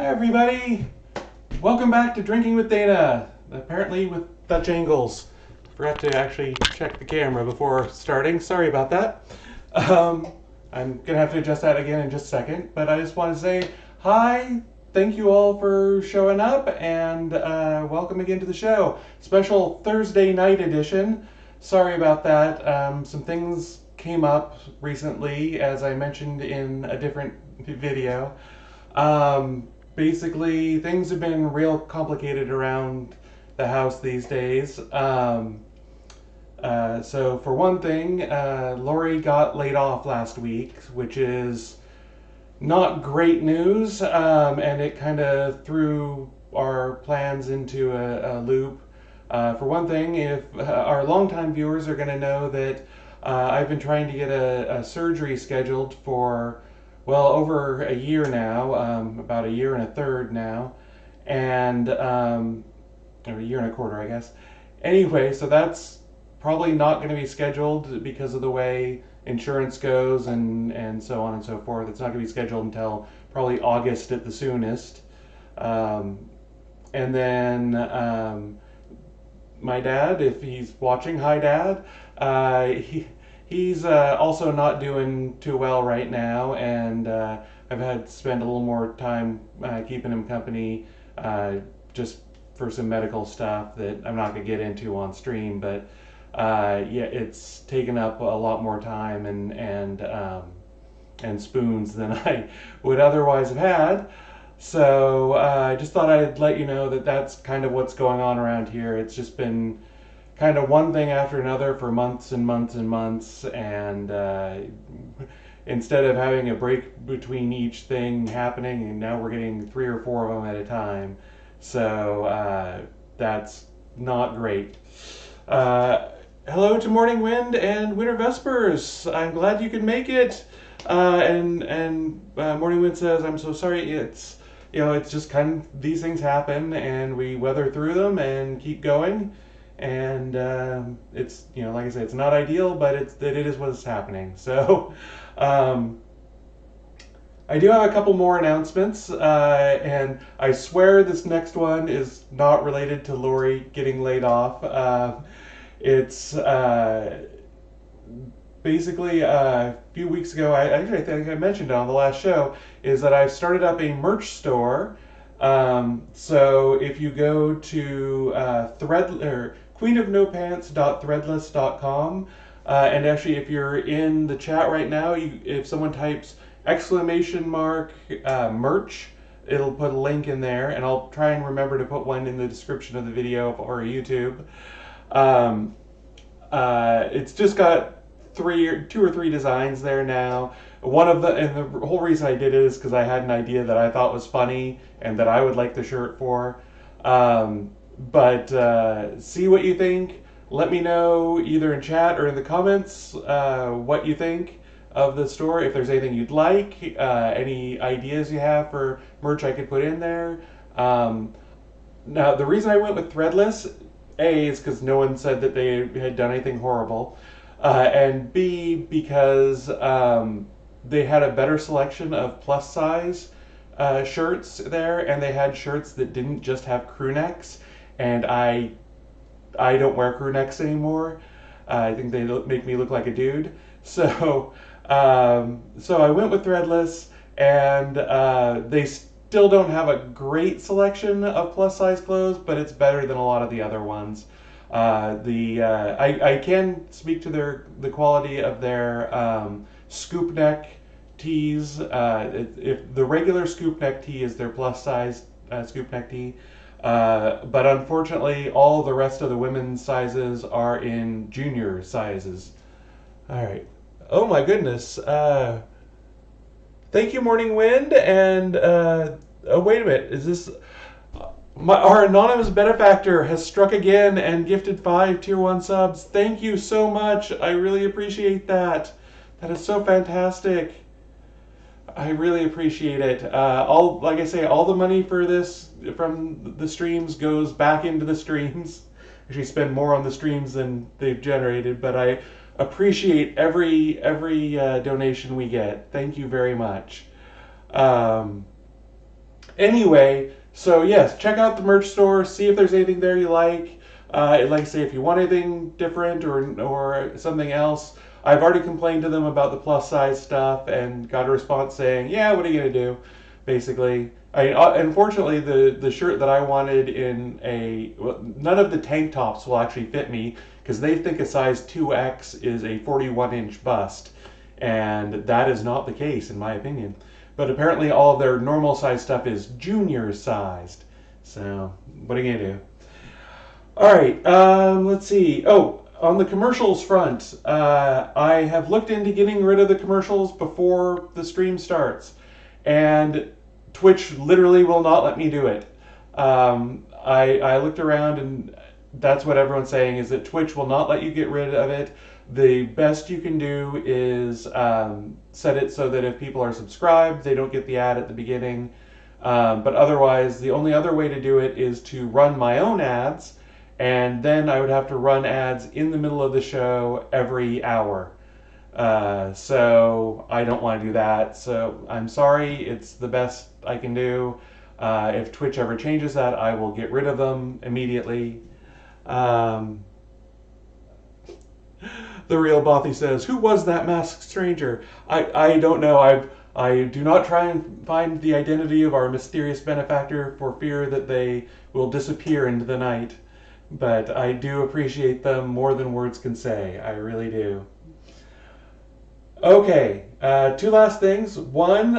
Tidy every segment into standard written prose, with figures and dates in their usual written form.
Hi everybody! Welcome back to Drinking with Dana, apparently with Dutch angles. Forgot to actually check the camera before starting, sorry about that. I'm gonna have to adjust that again in just a second, but I just want to say hi, thank you all for showing up, and welcome again to the show. Special Thursday night edition. Sorry about that, some things came up recently, as I mentioned in a different video. Basically, things have been real complicated around the house these days. So for one thing, Lori got laid off last week, which is not great news, and it kind of threw our plans into a loop. For one thing, if our longtime viewers are going to know that I've been trying to get a surgery scheduled for, well, over a year now, about a year and a third now, and or a year and a quarter, I guess. Anyway, so that's probably not going to be scheduled because of the way insurance goes and so on and so forth. It's not going to be scheduled until probably August at the soonest. And then my dad, if he's watching, hi Dad, he's also not doing too well right now, and I've had to spend a little more time keeping him company just for some medical stuff that I'm not going to get into on stream, but yeah, it's taken up a lot more time and spoons than I would otherwise have had. So I just thought I'd let you know that that's kind of what's going on around here. It's just been kind of one thing after another for months and months and months, and instead of having a break between each thing happening, and now we're getting 3 or 4 of them at a time. So that's not great. Hello to Morning Wind and Winter Vespers. I'm glad you could make it. And Morning Wind says, "I'm so sorry. It's it's just kind of these things happen, and we weather through them and keep going. And it's like I said, it's not ideal, but it is what's happening." So I do have a couple more announcements, and I swear this next one is not related to Lori getting laid off. It's basically a few weeks ago, I think I mentioned it on the last show, is that I've started up a merch store. So if you go to queenofnopants.threadless.com, and actually if you're in the chat right now, if someone types !merch, it'll put a link in there, and I'll try and remember to put one in the description of the video or YouTube. It's just got 2 or 3 designs there now. And the whole reason I did it is because I had an idea that I thought was funny and that I would like the shirt for. But see what you think. Let me know either in chat or in the comments what you think of the store. If there's anything you'd like, any ideas you have for merch I could put in there. Now, the reason I went with Threadless, A, is because no one said that they had done anything horrible, and B, because they had a better selection of plus size shirts there, and they had shirts that didn't just have crew necks, and I don't wear crew necks anymore. I think they make me look like a dude. So I went with Threadless, and they still don't have a great selection of plus size clothes, but it's better than a lot of the other ones. I can speak to the quality of their scoop neck tees. If the regular scoop neck tee is their plus size scoop neck tee, but unfortunately all the rest of the women's sizes are in junior sizes. All right. Oh my goodness. Thank you, Morning Wind, and oh wait a minute, is this our anonymous benefactor has struck again and gifted 5 tier 1 subs. Thank you so much. I really appreciate that. That is so fantastic. I really appreciate it. Like I say, all the money for this from the streams goes back into the streams. Actually, spend more on the streams than they've generated, but I appreciate every donation we get. Thank you very much. Anyway, so yes, check out the merch store. See if there's anything there you like. Like I say, if you want anything different or something else, I've already complained to them about the plus size stuff and got a response saying, "Yeah, what are you gonna do?" Basically, unfortunately, the shirt that I wanted in none of the tank tops will actually fit me because they think a size 2X is a 41-inch bust, and that is not the case in my opinion. But apparently, all of their normal size stuff is junior sized. So, what are you gonna do? All right, let's see. Oh, on the commercials front, I have looked into getting rid of the commercials before the stream starts, and Twitch literally will not let me do it. I looked around, and that's what everyone's saying is that Twitch will not let you get rid of it. The best you can do is set it so that if people are subscribed, they don't get the ad at the beginning. But otherwise, the only other way to do it is to run my own ads, and then I would have to run ads in the middle of the show every hour. So I don't want to do that. So I'm sorry, it's the best I can do. If Twitch ever changes that, I will get rid of them immediately. The real Bothy says, "Who was that masked stranger?" I don't know. I do not try and find the identity of our mysterious benefactor for fear that they will disappear into the night. But I do appreciate them more than words can say. I really do. Okay, two last things. One,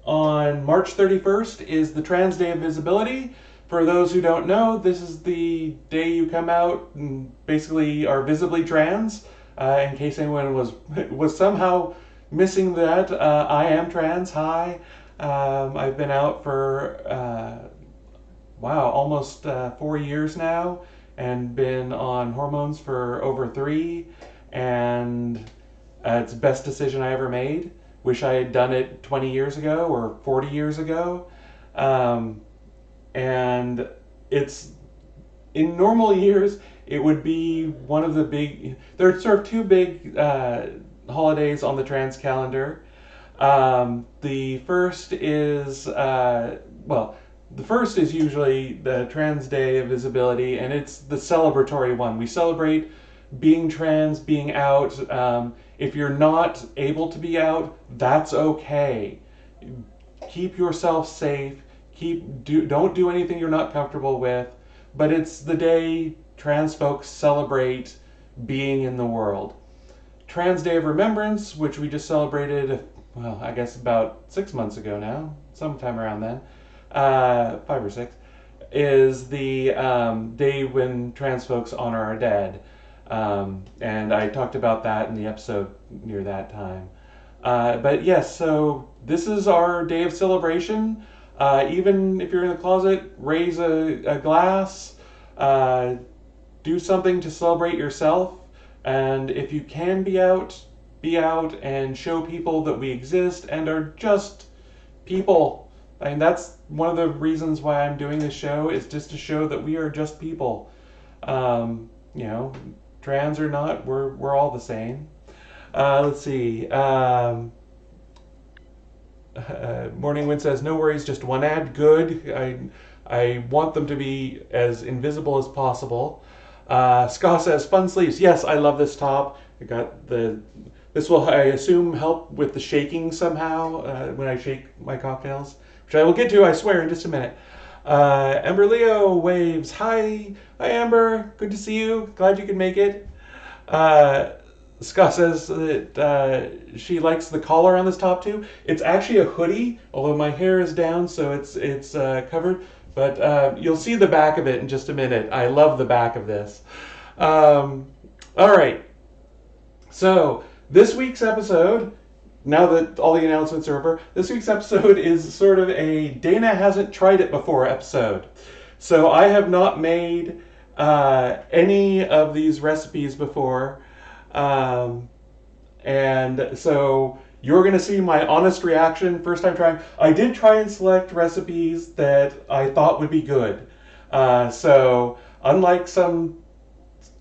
on March 31st is the Trans Day of Visibility. For those who don't know, this is the day you come out and basically are visibly trans. In case anyone was somehow missing that, I am trans. Hi, I've been out for almost 4 years now, and been on hormones for over 3, and it's the best decision I ever made. Wish I had done it 20 years ago or 40 years ago. And it's in normal years, it would be one of the big. There are sort of two big holidays on the trans calendar. The first is the first is usually the Trans Day of Visibility, and it's the celebratory one. We celebrate being trans, being out. If you're not able to be out, that's okay. Keep yourself safe. Don't do anything you're not comfortable with. But it's the day trans folks celebrate being in the world. Trans Day of Remembrance, which we just celebrated, well, I guess about 6 months ago now, sometime around then, 5 or 6, is the day when trans folks honor our dead. And I talked about that in the episode near that time. But yes, so this is our day of celebration. Even if you're in the closet, raise a glass, do something to celebrate yourself. And if you can be out and show people that we exist and are just people. I mean, that's one of the reasons why I'm doing this show, is just to show that we are just people. Trans or not, we're all the same. Let's see. Morning Wind says, "No worries, just one ad." Good. I want them to be as invisible as possible. Scott says, "Fun sleeves." Yes, I love this top. I got this will, I assume, help with the shaking somehow when I shake my cocktails, which I will get to, I swear, in just a minute. Amber Leo waves. Hi Amber. Good to see you. Glad you could make it. Scott says that she likes the collar on this top too. It's actually a hoodie, although my hair is down, so it's covered. But you'll see the back of it in just a minute. I love the back of this. All right. So this week's episode, now that all the announcements are over, this week's episode is sort of a Dana hasn't tried it before episode. So I have not made any of these recipes before. And so you're going to see my honest reaction first time trying. I did try and select recipes that I thought would be good. So unlike some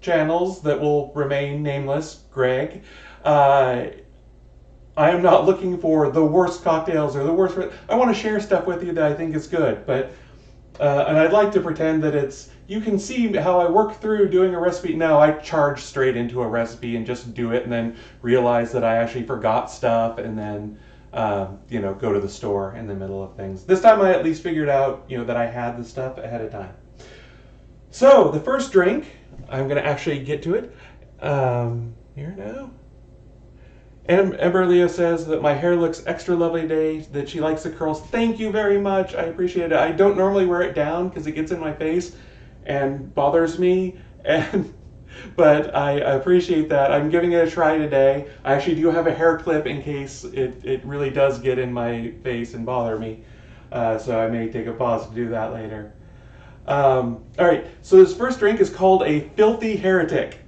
channels that will remain nameless, Greg, I I am not looking for the worst cocktails or the worst. I want to share stuff with you that I think is good, but and I'd like to pretend that it's. You can see how I work through doing a recipe. No, I charge straight into a recipe and just do it, and then realize that I actually forgot stuff, and then go to the store in the middle of things. This time I at least figured out that I had the stuff ahead of time. So the first drink, I'm going to actually get to it here now. Ember Leo says that my hair looks extra lovely today, that she likes the curls. Thank you very much. I appreciate it. I don't normally wear it down because it gets in my face and bothers me, but I appreciate that. I'm giving it a try today. I actually do have a hair clip in case it really does get in my face and bother me, so I may take a pause to do that later. All right, so this first drink is called a Filthy Heretic,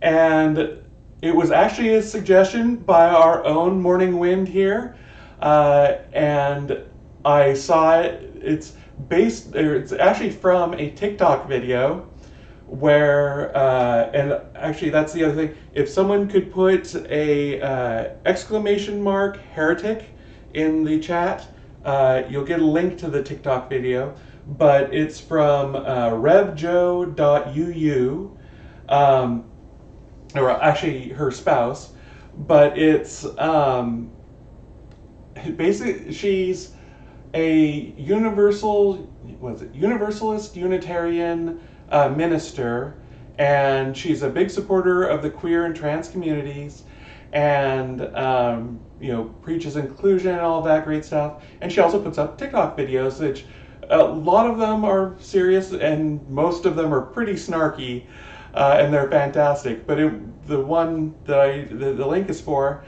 and it was actually a suggestion by our own Morning Wind here, and I saw it. It's actually from a TikTok video where, and actually that's the other thing. If someone could put a exclamation mark heretic in the chat, you'll get a link to the TikTok video. But it's from revjo.uu. Or actually her spouse, but it's basically she's a Universalist Unitarian minister, and she's a big supporter of the queer and trans communities, and preaches inclusion and all of that great stuff. And she also puts up TikTok videos, which a lot of them are serious, and most of them are pretty snarky. And they're fantastic. But the one that the link is for,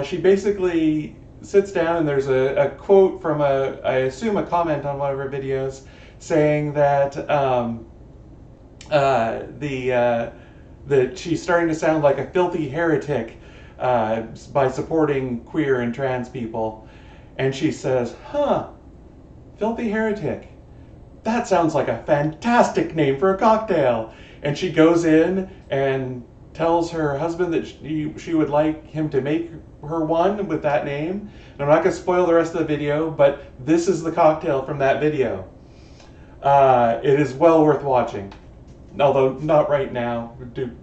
she basically sits down and there's a quote from I assume a comment on one of her videos saying that that she's starting to sound like a filthy heretic by supporting queer and trans people, and she says, "Filthy Heretic. That sounds like a fantastic name for a cocktail." And she goes in and tells her husband that she would like him to make her one with that name. And I'm not going to spoil the rest of the video, but this is the cocktail from that video. It is well worth watching. Although not right now. Do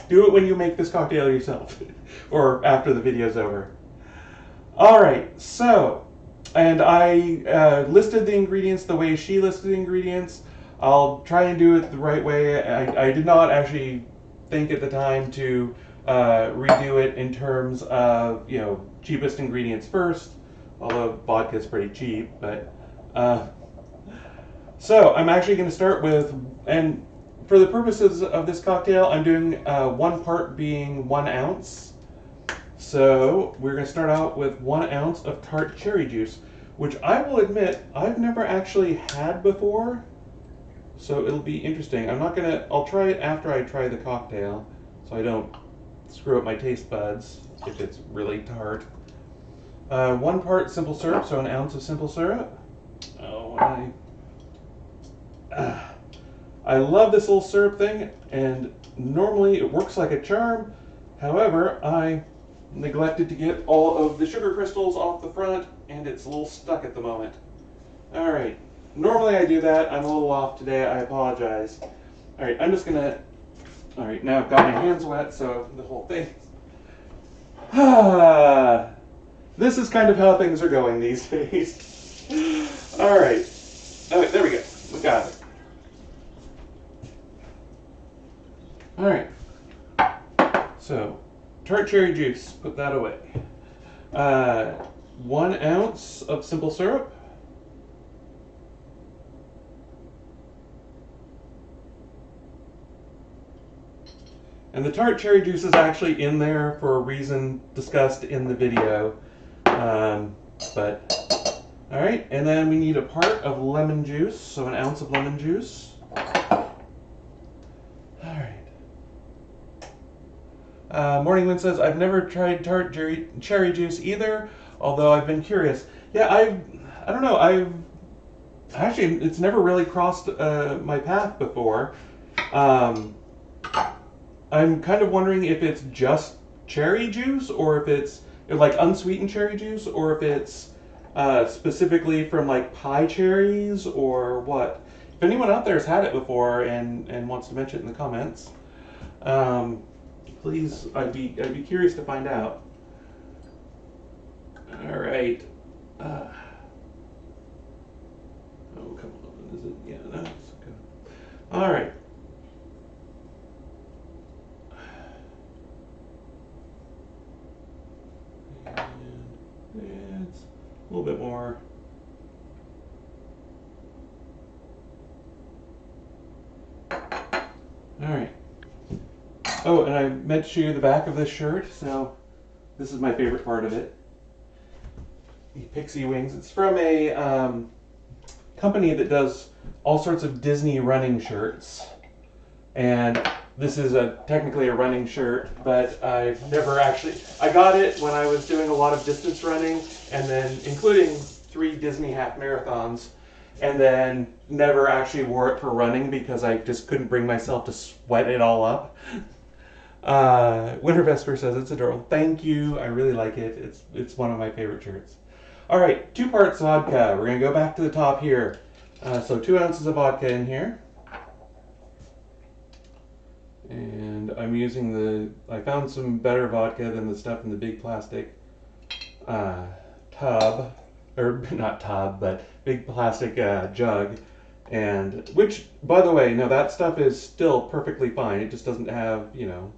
it when you make this cocktail yourself. Or after the video's over. Alright, so, and I listed the ingredients the way she listed the ingredients. I'll try and do it the right way. I did not actually think at the time to redo it in terms of, cheapest ingredients first, although vodka is pretty cheap, but so I'm actually going to start with, and for the purposes of this cocktail, I'm doing 1 part being 1 ounce. So we're going to start out with 1 ounce of tart cherry juice, which I will admit I've never actually had before. So it'll be interesting. I'll try it after I try the cocktail, so I don't screw up my taste buds if it's really tart. 1 part simple syrup, so 1 ounce of simple syrup. Oh, I love this little syrup thing, and normally it works like a charm. However, I neglected to get all of the sugar crystals off the front, and it's a little stuck at the moment. All right. Normally I do that. I'm a little off today. I apologize. All right, I'm just going to... All right, now I've got my hands wet, so the whole thing... This is kind of how things are going these days. All right. There we go. We got it. All right. So, tart cherry juice. Put that away. 1 ounce of simple syrup. And the tart cherry juice is actually in there for a reason discussed in the video. All right, and then we need a part of lemon juice, so 1 ounce of lemon juice. All right. Morning Wind says, I've never tried tart cherry juice either, although I've been curious. Yeah, I don't know, actually, it's never really crossed my path before. I'm kind of wondering if it's just cherry juice, or if like unsweetened cherry juice, or if it's specifically from like pie cherries or what. If anyone out there has had it before and wants to mention it in the comments, please, I'd be curious to find out. All right. Oh, come on. Is it? Yeah, no, it's good. All right. And it's a little bit more. All right. Oh, and I meant to show you the back of this shirt. So this is my favorite part of it. The pixie wings. It's from a company that does all sorts of Disney running shirts. And this is technically a running shirt, but I've never actually... I got it when I was doing a lot of distance running, and then including 3 Disney half marathons, and then never actually wore it for running because I just couldn't bring myself to sweat it all up. Winter Vesper says it's adorable. Thank you. I really like it. It's one of my favorite shirts. All right, 2 parts vodka. We're going to go back to the top here. So 2 ounces of vodka in here. And I'm using I found some better vodka than the stuff in the big plastic tub, or not tub, but big plastic jug. And, which, by the way, no, that stuff is still perfectly fine. It just doesn't have, you know,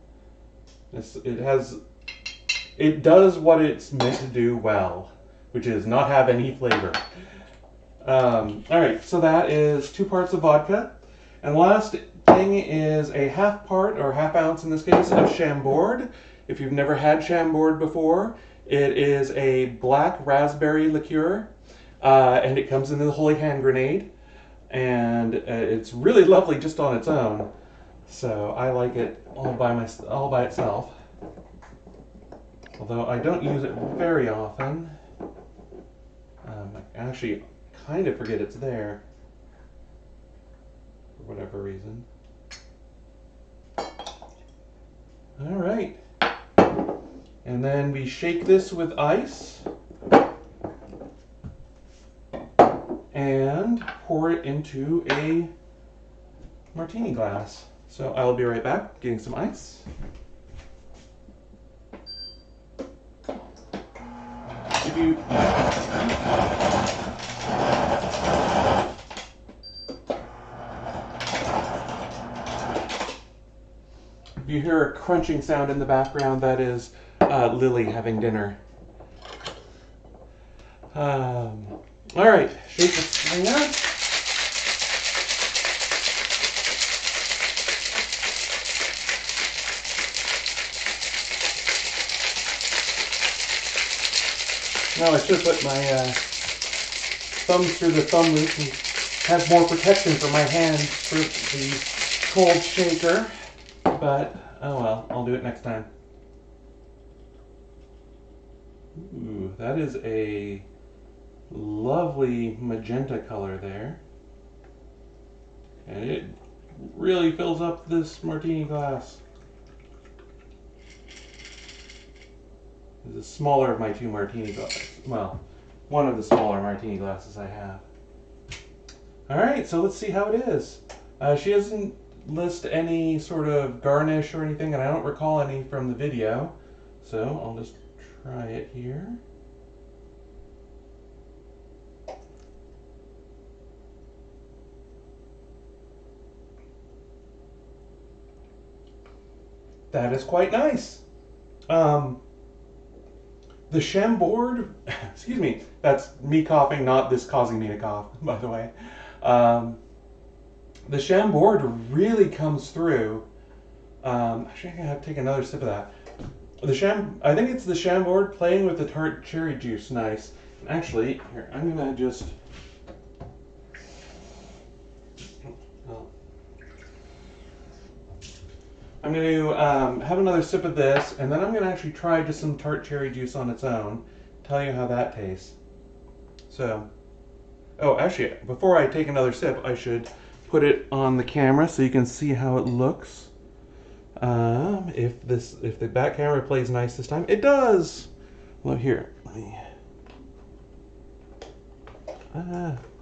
it does what it's meant to do well, which is not have any flavor. All right, so that is 2 parts of vodka. And the last thing is a half part, or half ounce in this case, of Chambord. If you've never had Chambord before, it is a black raspberry liqueur, and it comes in the Holy Hand Grenade. And it's really lovely just on its own. So I like it all by itself. Although I don't use it very often. I actually kind of forget it's there for whatever reason. All right. And then we shake this with ice and pour it into a martini glass. So I'll be right back, getting some ice. If you hear a crunching sound in the background, that is Lily having dinner. All right, shake the stringer. Now I should put my thumbs through the thumb loop and have more protection for my hands for the cold shaker. But, oh well, I'll do it next time. Ooh, that is a lovely magenta color there. And it really fills up this martini glass. This is the smaller of my 2 martini glasses. Well, one of the smaller martini glasses I have. Alright, so let's see how it is. She doesn't list any sort of garnish or anything, and I don't recall any from the video. So I'll just try it here. That is quite nice. The Chambord, excuse me, that's me coughing, not this causing me to cough, by the way. The Chambord really comes through. Actually, I'm going to have to take another sip of that. I think it's the Chambord playing with the tart cherry juice nice. And actually, here, I'm going to just... I'm going to have another sip of this, and then I'm going to actually try just some tart cherry juice on its own, tell you how that tastes. So, oh, actually, before I take another sip, I should put it on the camera so you can see how it looks. If the back camera plays nice this time, it does. Well, here, let me...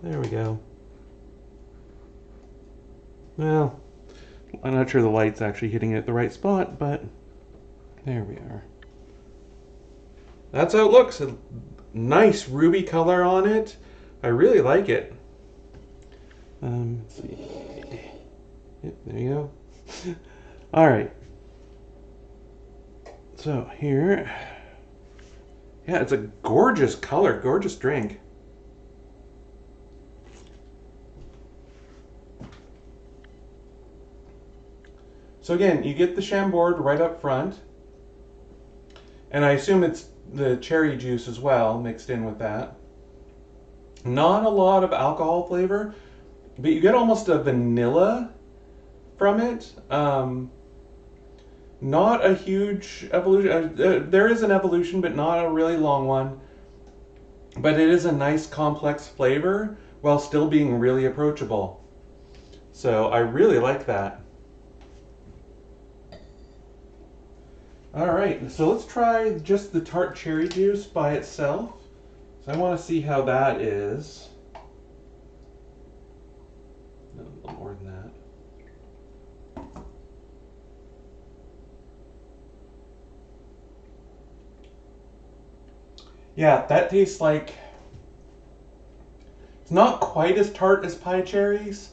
there we go. Well, I'm not sure the light's actually hitting it at the right spot, but there we are. That's how it looks. A nice ruby color on it. I really like it. Let's see. Yep, there you go. All right. So here, yeah, it's a gorgeous color, gorgeous drink. So again, you get the Chambord right up front, and I assume it's the cherry juice as well mixed in with that. Not a lot of alcohol flavor, but you get almost a vanilla from it. Not a huge evolution. There is an evolution, but not a really long one. But it is a nice complex flavor while still being really approachable. So I really like that. Alright, so let's try just the tart cherry juice by itself. So I want to see how that is. A little more than that. Yeah, that tastes like... It's not quite as tart as pie cherries,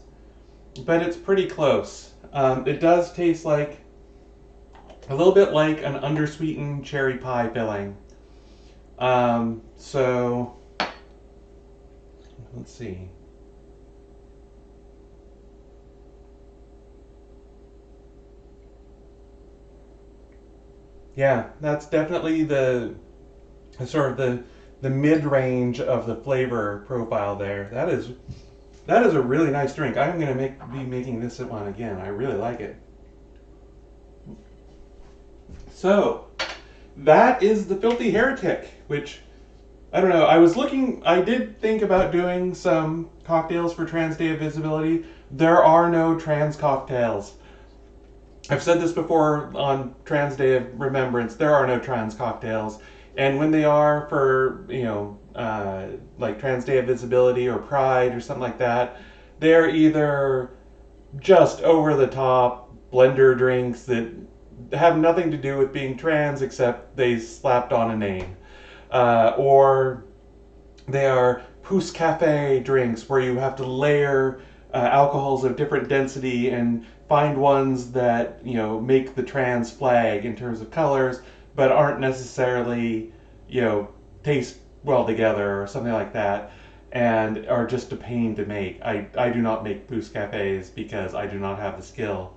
but it's pretty close. It does taste like a little bit like an undersweetened cherry pie filling. So let's see. Yeah, that's definitely the sort of the mid-range of the flavor profile there. That is a really nice drink. I'm going to be making this one again. I really like it. So, that is the Filthy Heretic, which, I don't know, I did think about doing some cocktails for Trans Day of Visibility. There are no trans cocktails. I've said this before on Trans Day of Remembrance, there are no trans cocktails. And when they are for, like Trans Day of Visibility or Pride or something like that, they're either just over the top blender drinks that have nothing to do with being trans except they slapped on a name. Or they are pousse cafe drinks where you have to layer alcohols of different density and find ones that, make the trans flag in terms of colors, but aren't necessarily, taste well together or something like that, and are just a pain to make. I do not make pousse cafes because I do not have the skill.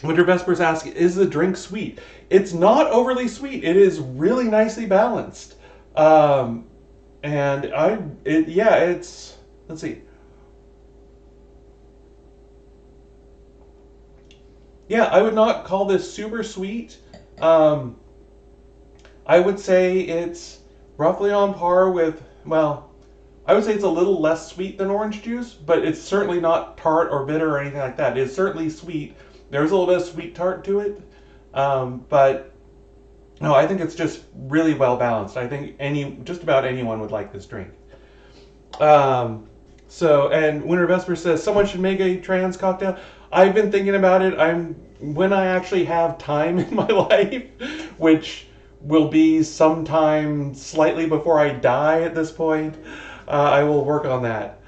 Winter Vespers asks, is the drink sweet? It's not overly sweet. It is really nicely balanced. It's, let's see. Yeah, I would not call this super sweet. I would say it's roughly on par with, I would say it's a little less sweet than orange juice, but it's certainly not tart or bitter or anything like that. It's certainly sweet. There's a little bit of sweet tart to it, but no, I think it's just really well balanced. I think just about anyone would like this drink. And Winter Vesper says someone should make a trans cocktail. I've been thinking about it. When I actually have time in my life, which will be sometime slightly before I die at this point, I will work on that.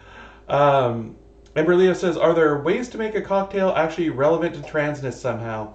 Ember Leo says, are there ways to make a cocktail actually relevant to transness somehow?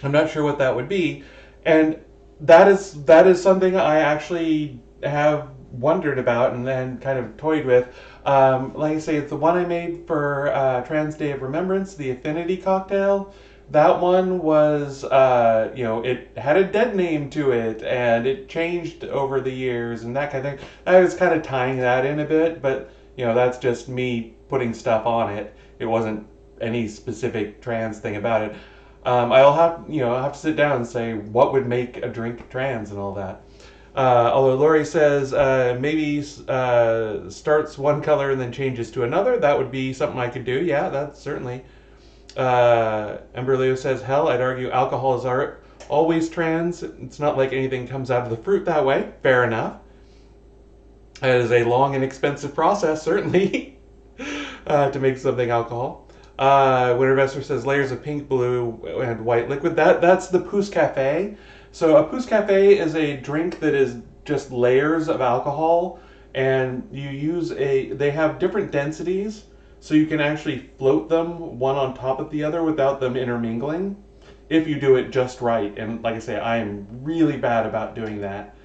I'm not sure what that would be. And that is something I actually have wondered about and then kind of toyed with. Like I say, it's the one I made for Trans Day of Remembrance, the Affinity cocktail. That one was, it had a dead name to it, and it changed over the years and that kind of thing. I was kind of tying that in a bit, but, that's just me putting stuff on it. It wasn't any specific trans thing about it. I'll have to sit down and say what would make a drink trans and all that. Although Lori says maybe starts one color and then changes to another, that would be something I could do. Yeah, that's certainly. Ember Leo says, hell, I'd argue alcohol is always trans. It's not like anything comes out of the fruit that way. Fair enough. It is a long and expensive process, certainly, to make something alcohol. Winter Investor says layers of pink, blue, and white liquid. That's the Pousse Cafe. So a Pousse Cafe is a drink that is just layers of alcohol, and they have different densities, so you can actually float them one on top of the other without them intermingling, if you do it just right. And like I say, I am really bad about doing that.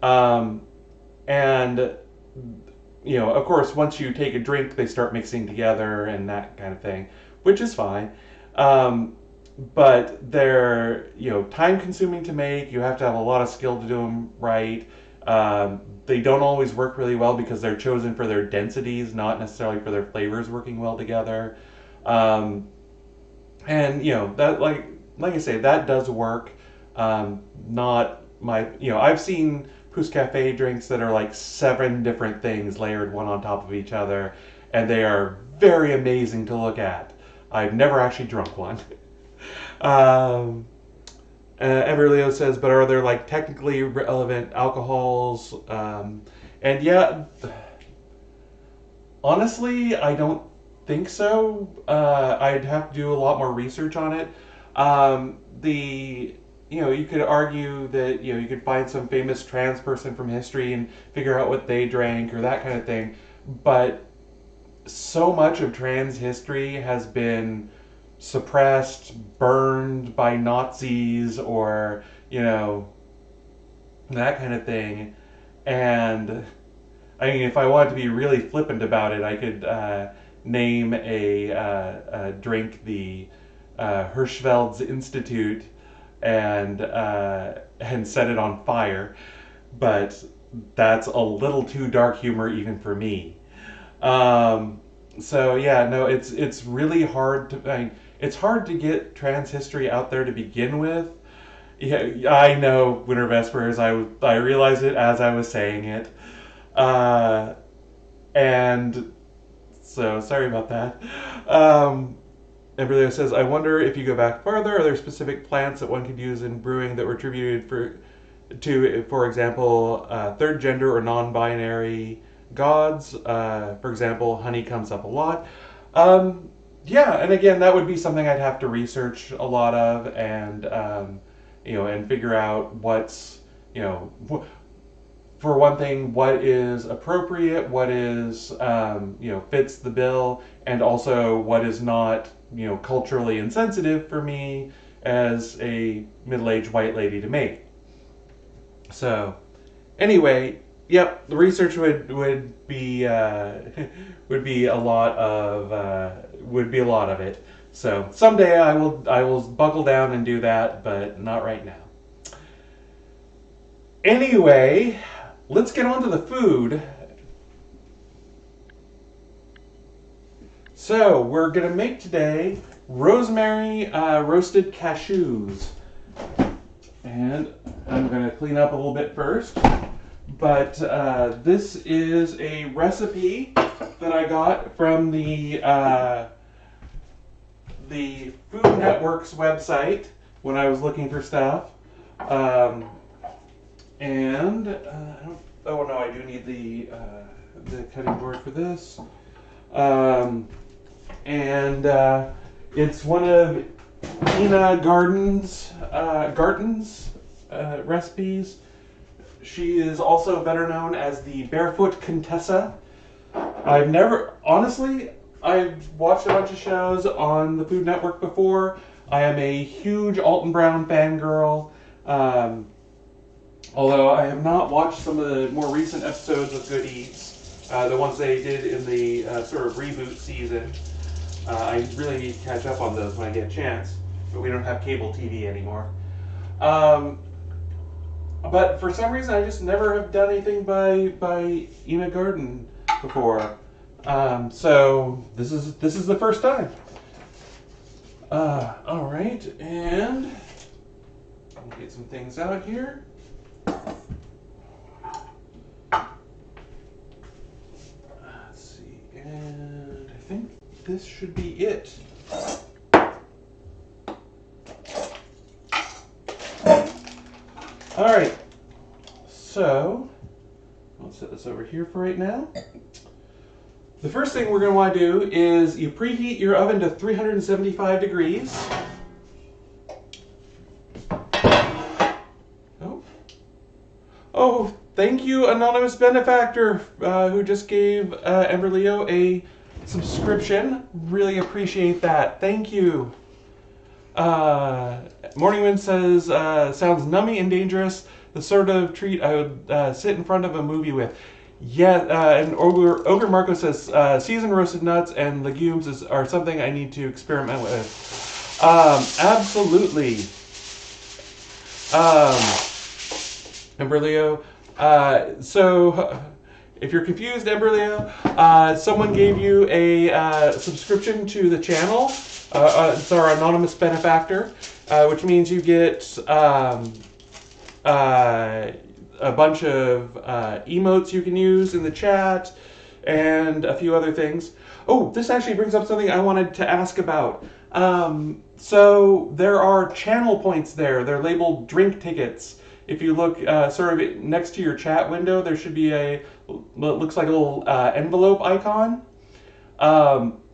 And of course, once you take a drink, they start mixing together and that kind of thing, which is fine. But they're, time consuming to make. You have to have a lot of skill to do them right. They don't always work really well because they're chosen for their densities, not necessarily for their flavors working well together. And that, like I say, that does work. Not my, I've seen Pousse Cafe drinks that are like 7 different things layered one on top of each other, and they are very amazing to look at. I've never actually drunk one. Everleo says, but are there like technically relevant alcohols? And yeah, honestly, I don't think so. I'd have to do a lot more research on it. You could argue that, you could find some famous trans person from history and figure out what they drank or that kind of thing. But so much of trans history has been suppressed, burned by Nazis, or, that kind of thing. And I mean, if I wanted to be really flippant about it, I could name a drink the Hirschfeld's Institute and set it on fire. But that's a little too dark humor even for me. So yeah, no, it's really hard to. I mean, it's hard to get trans history out there to begin with. Yeah, I know, Winter Vespers. I realized it as I was saying it, and so sorry about that. Embryo says, I wonder if you go back farther, are there specific plants that one could use in brewing that were attributed for example, third gender or non-binary gods? For example, honey comes up a lot. Yeah, and again, that would be something I'd have to research a lot of, and and figure out what's, for one thing, what is appropriate, what is fits the bill, and also what is not culturally insensitive for me as a middle-aged white lady to make. So, anyway, yep, the research would be would be a lot of it. So someday I will buckle down and do that, but not right now. Anyway, let's get on to the food. So we're gonna make today rosemary roasted cashews, and I'm gonna clean up a little bit first. But this is a recipe that I got from the Food Network's website when I was looking for stuff. Oh no, I do need the cutting board for this. It's one of Ina Garten's recipes. She is also better known as the Barefoot Contessa. I've watched a bunch of shows on the Food Network before. I am a huge Alton Brown fangirl. Although I have not watched some of the more recent episodes of Good Eats, the ones they did in the sort of reboot season. I really need to catch up on those when I get a chance, but we don't have cable TV anymore. But for some reason, I just never have done anything by Ina Garten before. So this is the first time. All right, and I'll get some things out here. Let's see, and I think this should be it. All right. So, I'll set this over here for right now. The first thing we're going to want to do is you preheat your oven to 375 degrees. Oh, thank you, anonymous benefactor, who just gave Ember Leo a subscription. Really appreciate that. Thank you. Morning Wind says, sounds nummy and dangerous. The sort of treat I would sit in front of a movie with. Yeah, and Ogre Marco says, seasoned roasted nuts and legumes are something I need to experiment with. Absolutely. Emberleo. So, if you're confused, Emberleo, someone gave you a subscription to the channel. It's our anonymous benefactor, which means you get a bunch of emotes you can use in the chat and a few other things. Oh, this actually brings up something I wanted to ask about. So there are channel points there. They're labeled drink tickets. If you look sort of next to your chat window, there should be what looks like a little envelope icon.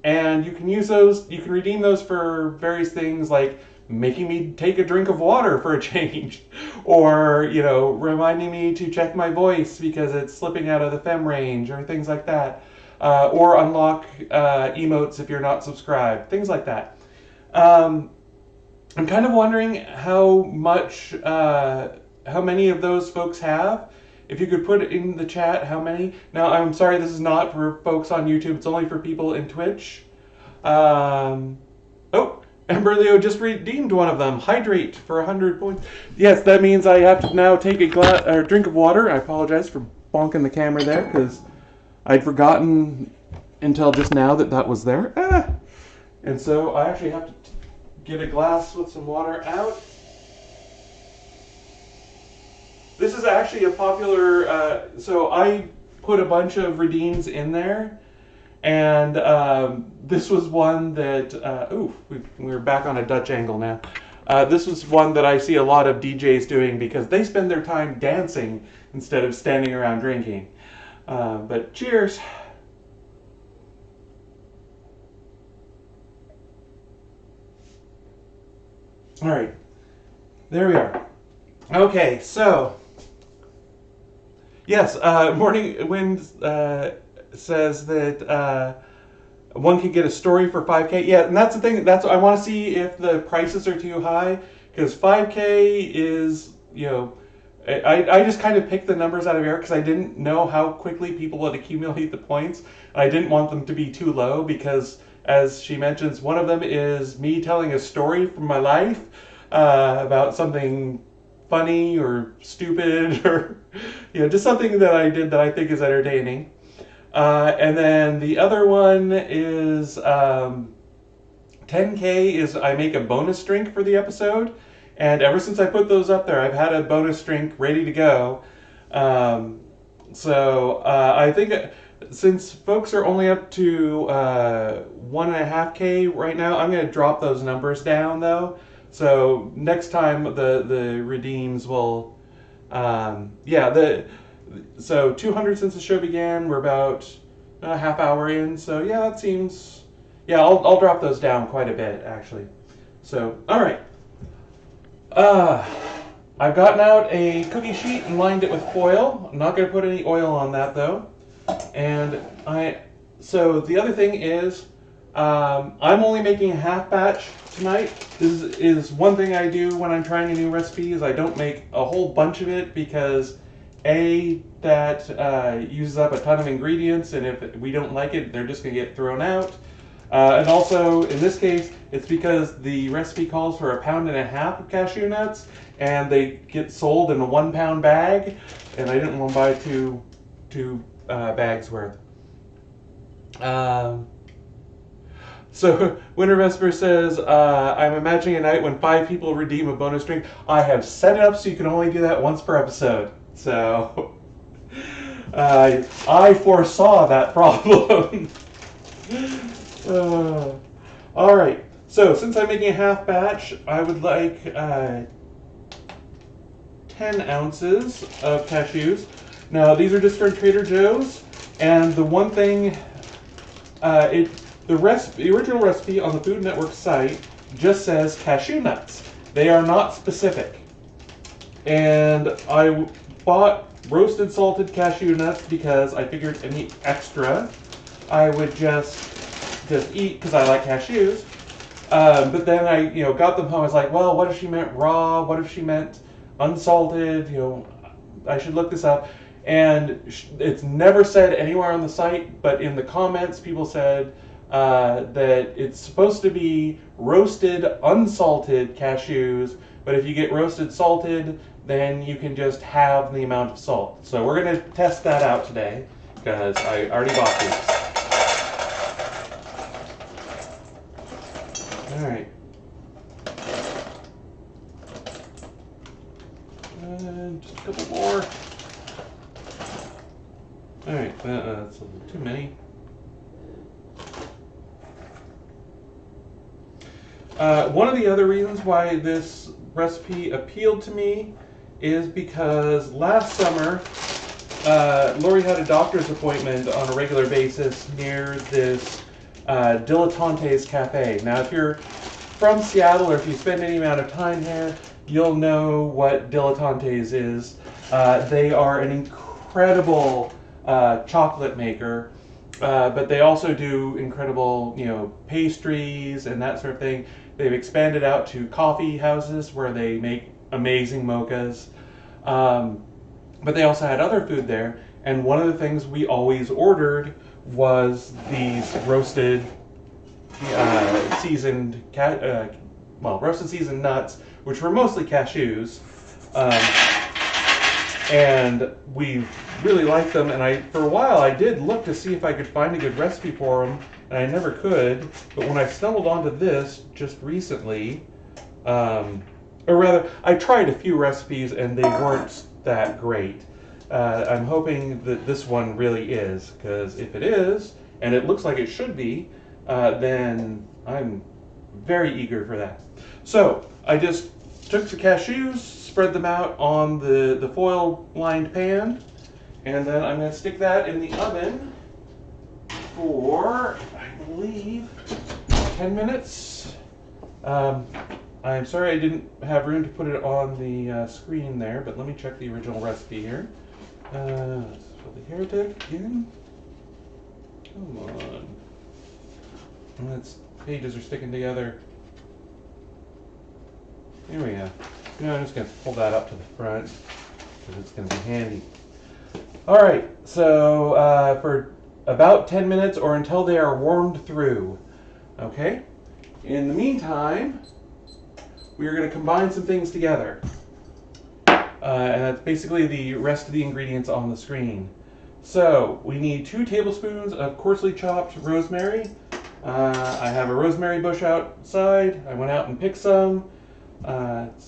And you can use those, you can redeem those for various things like making me take a drink of water for a change, or, you know, reminding me to check my voice because it's slipping out of the fem range, or things like that. Or unlock emotes if you're not subscribed, things like that. I'm kind of wondering how many of those folks have. If you could put in the chat how many. Now, I'm sorry, this is not for folks on YouTube. It's only for people in Twitch. Oh, Emberleo just redeemed one of them. Hydrate for 100 points. Yes, that means I have to now take a drink of water. I apologize for bonking the camera there, because I'd forgotten until just now that was there. And so I actually have to get a glass with some water out. This is actually a popular, so I put a bunch of redeems in there, and this was one that, we're back on a Dutch angle now. This was one that I see a lot of DJs doing because they spend their time dancing instead of standing around drinking. But cheers. All right, there we are. Okay, so yes, Morning Wind says that one can get a story for 5K. Yeah, and that's the thing. I want to see if the prices are too high, because 5K is, you know, I just kind of picked the numbers out of air because I didn't know how quickly people would accumulate the points. I didn't want them to be too low because, as she mentions, one of them is me telling a story from my life about something funny or stupid, or, you know, just something that I did that I think is entertaining. And then the other one is 10K is I make a bonus drink for the episode. And ever since I put those up there, I've had a bonus drink ready to go. So I think since folks are only up to 1.5K right now, I'm going to drop those numbers down though. So next time the redeems will, so 200 since the show began. We're about a half hour in. So yeah, that seems, I'll drop those down quite a bit actually. So, all right. I've gotten out a cookie sheet and lined it with foil. I'm not going to put any oil on that though. And so the other thing is, I'm only making a half batch tonight. This is one thing I do when I'm trying a new recipe, is I don't make a whole bunch of it because that uses up a ton of ingredients, and if we don't like it, they're just going to get thrown out. And also, in this case, it's because the recipe calls for 1.5 pounds of cashew nuts, and they get sold in a 1 pound bag, and I didn't want to buy two bags worth. So, Winter Vesper says, I'm imagining a night when 5 people redeem a bonus drink. I have set it up so you can only do that once per episode. So, I foresaw that problem. All right. So, since I'm making a half batch, I would like 10 10 ounces of cashews. Now, these are just from Trader Joe's, and the one thing, the original recipe on the Food Network site just says cashew nuts. They are not specific. And I bought roasted salted cashew nuts because I figured any extra I would just eat because I like cashews. But then I, got them home. I was like, well, what if she meant raw? What if she meant unsalted? I should look this up. And it's never said anywhere on the site, but in the comments, people said that it's supposed to be roasted, unsalted cashews. But if you get roasted salted, then you can just have the amount of salt. So we're going to test that out today because I already bought these. All right. And just a couple more. All right, that's a little too many. One of the other reasons why this recipe appealed to me is because last summer, Lori had a doctor's appointment on a regular basis near this Dilettante's Cafe. Now, if you're from Seattle or if you spend any amount of time here, you'll know what Dilettante's is. They are an incredible chocolate maker, but they also do incredible, pastries and that sort of thing. They've expanded out to coffee houses where they make amazing mochas. But they also had other food there, and one of the things we always ordered was these roasted seasoned roasted seasoned nuts, which were mostly cashews, and we really liked them. And for a while I did look to see if I could find a good recipe for them, and I never could. But when I stumbled onto this just recently, or rather, I tried a few recipes and they weren't that great. I'm hoping that this one really is, because if it is, and it looks like it should be, then I'm very eager for that. So I just took the cashews, spread them out on the foil-lined pan, and then I'm going to stick that in the oven for, I believe, 10 minutes. I'm sorry I didn't have room to put it on the screen there, but let me check the original recipe here. Filthy Heretic again. Come on. Its pages are sticking together. Here we go. I'm just going to pull that up to the front because it's going to be handy. Alright, so for about 10 minutes or until they are warmed through. Okay? In the meantime, we are going to combine some things together. And that's basically the rest of the ingredients on the screen. So, we need 2 tablespoons of coarsely chopped rosemary. I have a rosemary bush outside. I went out and picked some. It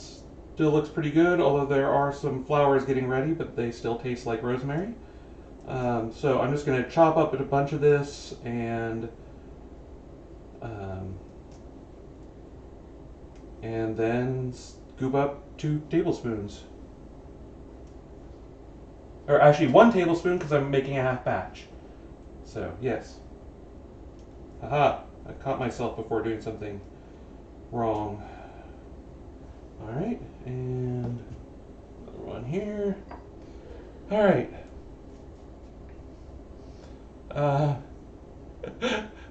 still looks pretty good, although there are some flowers getting ready, but they still taste like rosemary. So I'm just going to chop up a bunch of this and then scoop up 2 tablespoons. Or actually 1 tablespoon because I'm making a half batch. So, yes. Haha, I caught myself before doing something wrong. Alright, and another one here. Alright.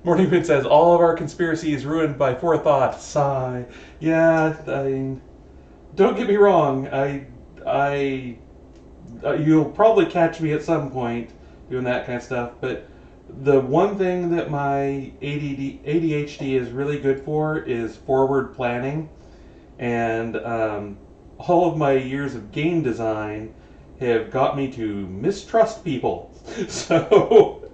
Morning Moon says, all of our conspiracy is ruined by forethought. Sigh. Yeah, I mean, don't get me wrong. You'll probably catch me at some point doing that kind of stuff, but the one thing that my ADHD is really good for is forward planning, and all of my years of game design have got me to mistrust people. So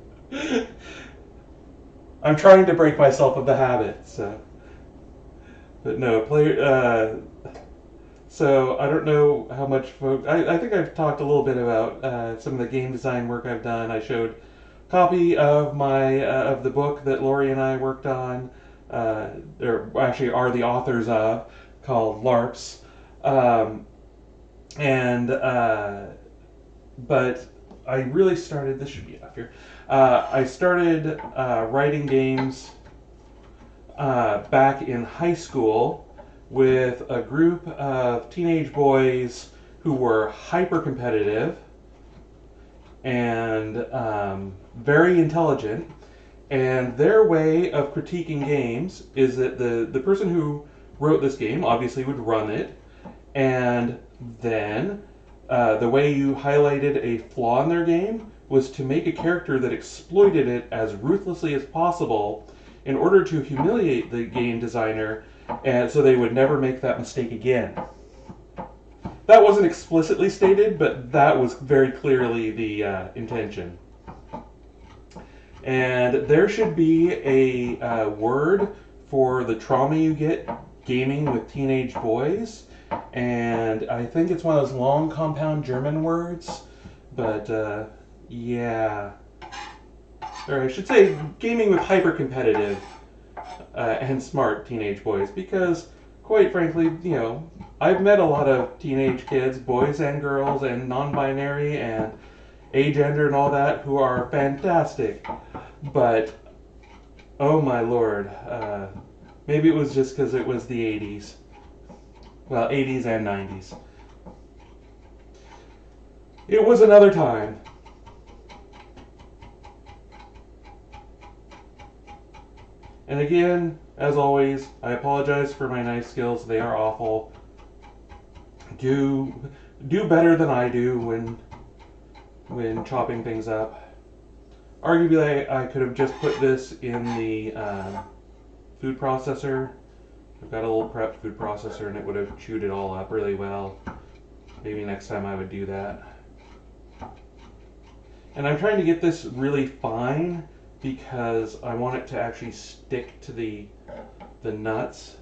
I'm trying to break myself of the habit. So, but no, so I don't know how much folks. I think I've talked a little bit about some of the game design work I've done. I showed a copy of my of the book that Lori and I worked on, or actually are the authors of, called LARPs. And but I really started. This should be up here. I started writing games back in high school with a group of teenage boys who were hyper competitive and very intelligent. And their way of critiquing games is that the person who wrote this game obviously would run it, and then the way you highlighted a flaw in their game was to make a character that exploited it as ruthlessly as possible in order to humiliate the game designer, and so they would never make that mistake again. That wasn't explicitly stated, but that was very clearly the intention. And there should be a word for the trauma you get gaming with teenage boys. And I think it's one of those long compound German words. But yeah. Or I should say gaming with hyper competitive and smart teenage boys. Because, quite frankly, you know, I've met a lot of teenage kids, boys and girls, and non binary, and agender, and all that, who are fantastic. But, oh my lord, maybe it was just because it was the 80s. Well, 80s and 90s. It was another time. And again, as always, I apologize for my knife skills. They are awful. Do better than I do when chopping things up. Arguably, I could have just put this in the food processor. I've got a little prepped food processor, and it would have chewed it all up really well. Maybe next time I would do that. And I'm trying to get this really fine because I want it to actually stick to the nuts.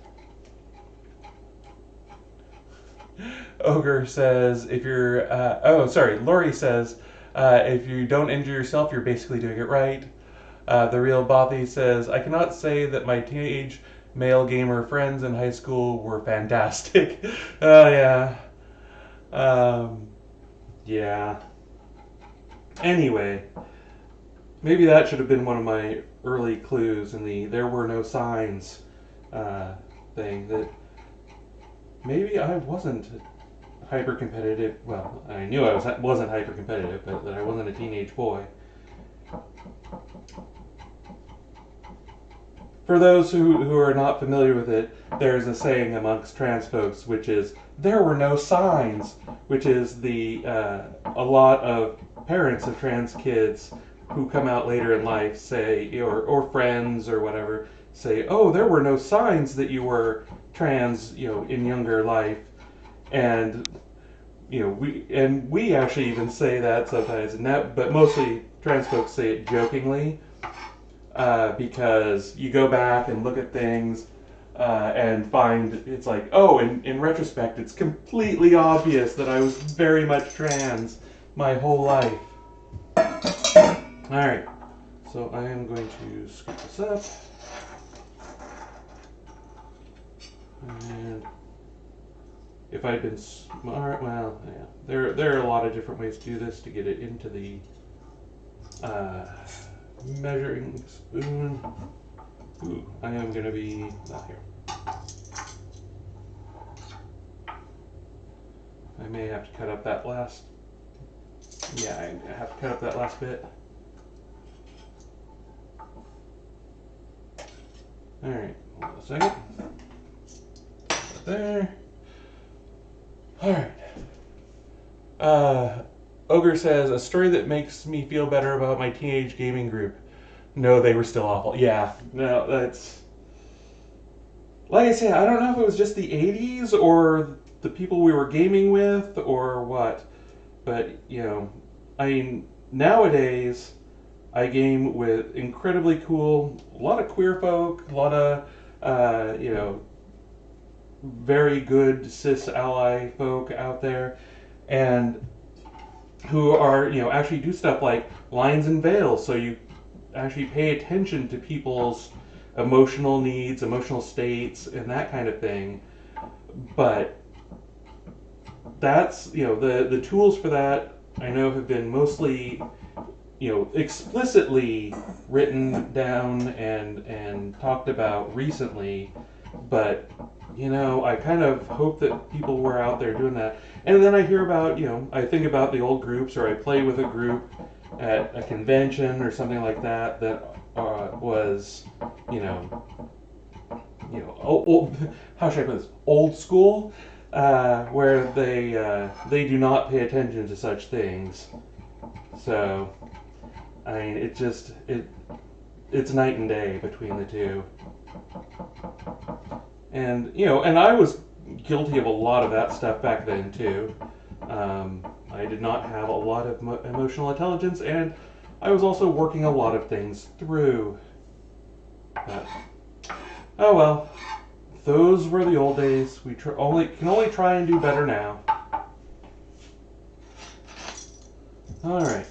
Ogre says, if you're, Lori says, if you don't injure yourself, you're basically doing it right. The real Bothy says, I cannot say that my teenage male gamer friends in high school were fantastic. Oh, yeah. Yeah. Anyway, maybe that should have been one of my early clues in the there were no signs thing, that maybe I wasn't hyper competitive. Well, I knew I wasn't hyper competitive, but that I wasn't a teenage boy. For those who are not familiar with it, there's a saying amongst trans folks, which is, there were no signs, which is a lot of parents of trans kids who come out later in life say, or friends or whatever, say, oh, there were no signs that you were trans, in younger life. And, we actually even say that sometimes, but mostly trans folks say it jokingly. Because you go back and look at things and find it's like, oh, in retrospect, it's completely obvious that I was very much trans my whole life. Alright, so I am going to scoop this up. And if I'd been smart, well, yeah, there are a lot of different ways to do this to get it into the measuring spoon. Ooh, I am going to be not here. I may have to cut up that last. Yeah, I have to cut up that last bit. Alright, hold on a second. There. Alright. Ogre says, a story that makes me feel better about my teenage gaming group. No, they were still awful. Yeah, no, that's... Like I say, I don't know if it was just the 80s or the people we were gaming with or what. But, I mean, nowadays, I game with incredibly cool, a lot of queer folk, a lot of, very good cis ally folk out there. And who are, actually do stuff like lines and veils, so you actually pay attention to people's emotional needs, emotional states, and that kind of thing. But that's, the tools for that I know have been mostly, explicitly written down and talked about recently, but I kind of hope that people were out there doing that. And then I hear about, I think about the old groups, or I play with a group at a convention or something like that was, old, how should I put this? Old school, where they do not pay attention to such things. So, I mean, it's night and day between the two. And and I was guilty of a lot of that stuff back then too. I did not have a lot of emotional intelligence, and I was also working a lot of things through. But, oh well, those were the old days. We can only try and do better now. All right.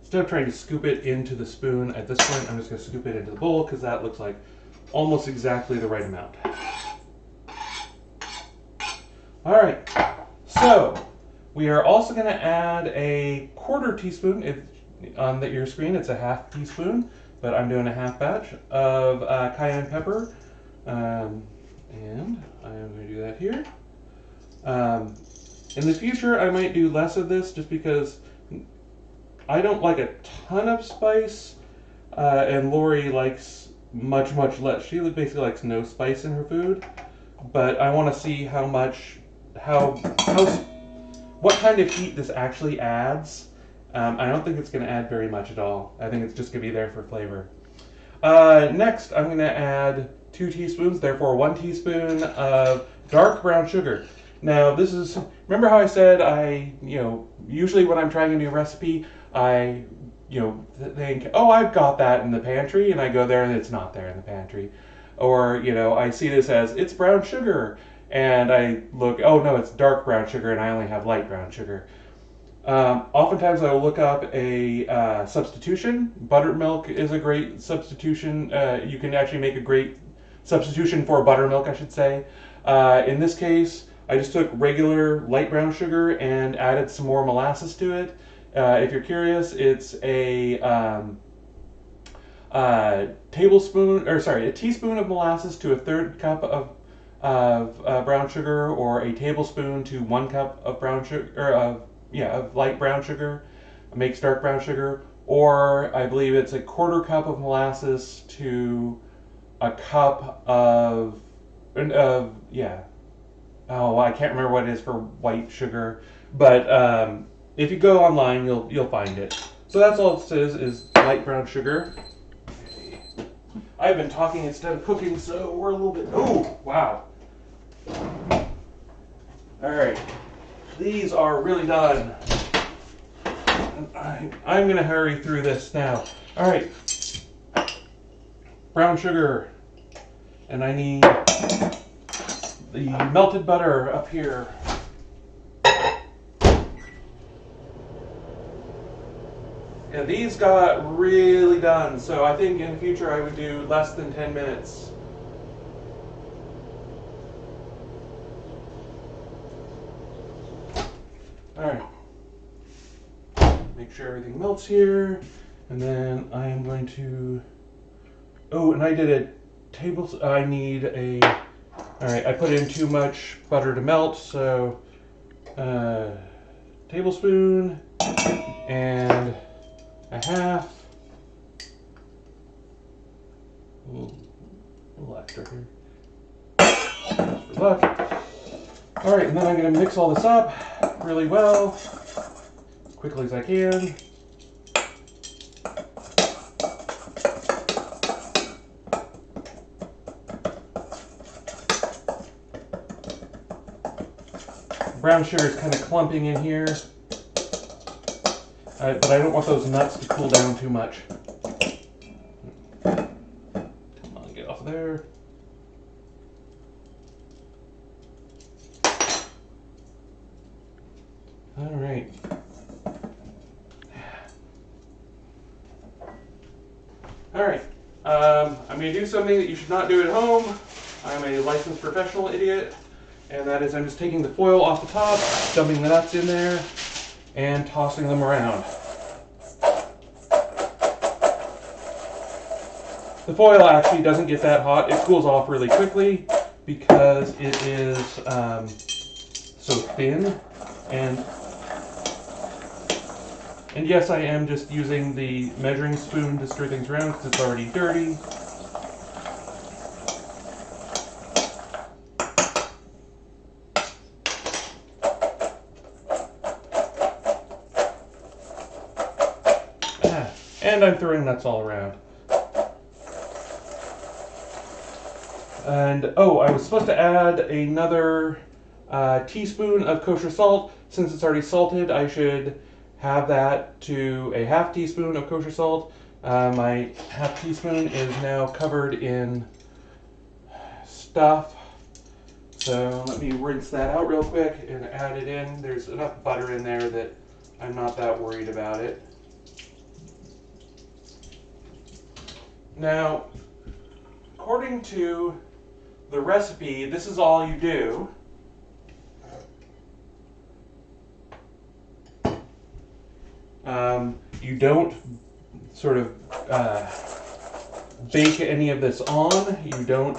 Instead of trying to scoop it into the spoon at this point, I'm just going to scoop it into the bowl because that looks like almost exactly the right amount. All right, so we are also going to add a 1/4 teaspoon. On your screen, it's a 1/2 teaspoon, but I'm doing a half batch of cayenne pepper, and I am going to do that here. In the future, I might do less of this just because I don't like a ton of spice, and Lori likes much less. She basically likes no spice in her food, but I want to see what kind of heat this actually adds. I don't think it's going to add very much at all. I think it's just going to be there for flavor. Next, I'm going to add 2 teaspoons, therefore 1 teaspoon of dark brown sugar. Now, remember how I said usually when I'm trying a new recipe, I, think, oh, I've got that in the pantry, and I go there and it's not there in the pantry. Or, I see this as, it's brown sugar, and I look, oh no, it's dark brown sugar, and I only have light brown sugar. Oftentimes I will look up a substitution. Buttermilk is a great substitution. You can actually make a great substitution for buttermilk, I should say. In this case, I just took regular light brown sugar and added some more molasses to it. If you're curious, it's a teaspoon of molasses to a 1/3 cup of brown sugar, or a tablespoon to 1 cup of brown sugar, of light brown sugar makes dark brown sugar, or I believe it's a 1/4 cup of molasses to a cup of oh, I can't remember what it is for white sugar, but if you go online, you'll find it. So that's all it says is light brown sugar. I've been talking instead of cooking, so we're a little bit. Oh, wow! All right, these are really done. I'm gonna hurry through this now. All right, brown sugar, and I need the melted butter up here. Yeah, these got really done, so I think in the future I would do less than 10 minutes. Alright. Make sure everything melts here, and then I am going to... Oh, and I did a Alright, I put in too much butter to melt, so tablespoon and a half. A little extra here. Just for luck. Alright, and then I'm going to mix all this up really well, as quickly as I can. Brown sugar is kind of clumping in here, but I don't want those nuts to cool down too much. Come on, get off there. All right. I'm going to do something that you should not do at home. I'm a licensed professional idiot, and that is I'm just taking the foil off the top, dumping the nuts in there, and tossing them around. The foil actually doesn't get that hot. It cools off really quickly because it is so thin. And yes, I am just using the measuring spoon to stir things around because it's already dirty. And I'm throwing nuts all around. And, oh, I was supposed to add another teaspoon of kosher salt. Since it's already salted, I should have that to a half teaspoon of kosher salt. My half teaspoon is now covered in stuff. So let me rinse that out real quick and add it in. There's enough butter in there that I'm not that worried about it. Now, according to the recipe, this is all you do. You don't sort of bake any of this on. You don't,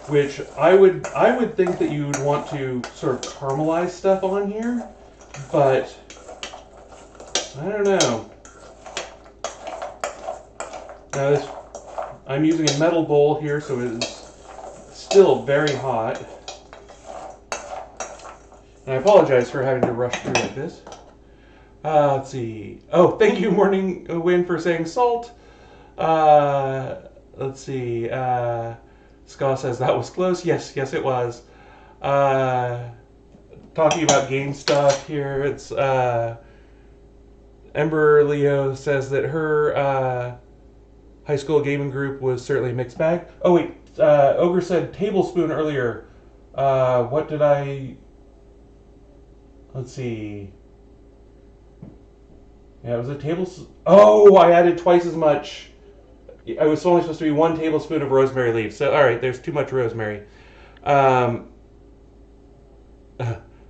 which I would think that you would want to sort of caramelize stuff on here, but I don't know. Now this, I'm using a metal bowl here, so it is still very hot. And I apologize for having to rush through like this. Let's see. Oh, thank you, Morning Wind, for saying salt. Let's see. Scott says that was close. Yes, it was. Talking about game stuff here, it's Ember Leo says that her high school gaming group was certainly a mixed bag. Oh wait, Ogre said tablespoon earlier. What did I? Let's see. Yeah, it was a tablespoon. Oh, I added twice as much. I was only supposed to be 1 tablespoon of rosemary leaves. So, all right, there's too much rosemary. No,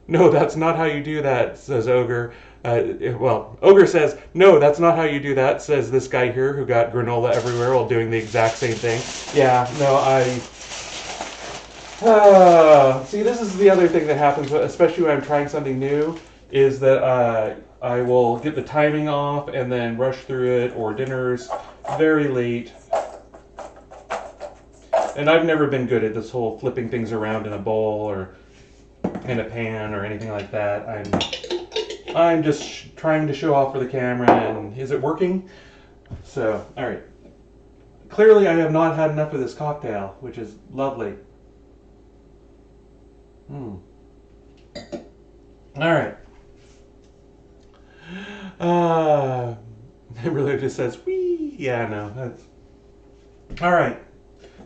that's not how you do that, says Ogre. Well, Ogre says, no, that's not how you do that, says this guy here who got granola everywhere while doing the exact same thing. Yeah, no, see, this is the other thing that happens, especially when I'm trying something new, is that I will get the timing off and then rush through it, or dinner's very late. And I've never been good at this whole flipping things around in a bowl or in a pan or anything like that. I'm just trying to show off for the camera, and is it working? So, all right. Clearly, I have not had enough of this cocktail, which is lovely. All right. It really just says, wee. Yeah, no, that's... All right.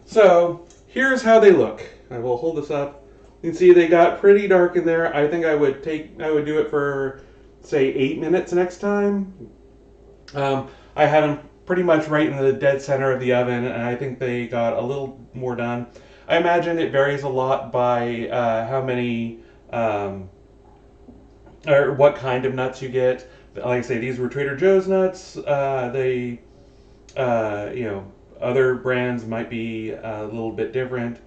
So, here's how they look. I will hold this up. You can see they got pretty dark in there. I think I would do it for, say, 8 minutes next time. I had them pretty much right in the dead center of the oven, and I think they got a little more done. I imagine it varies a lot by how many, or what kind of nuts you get. Like I say, these were Trader Joe's nuts. They, other brands might be a little bit different.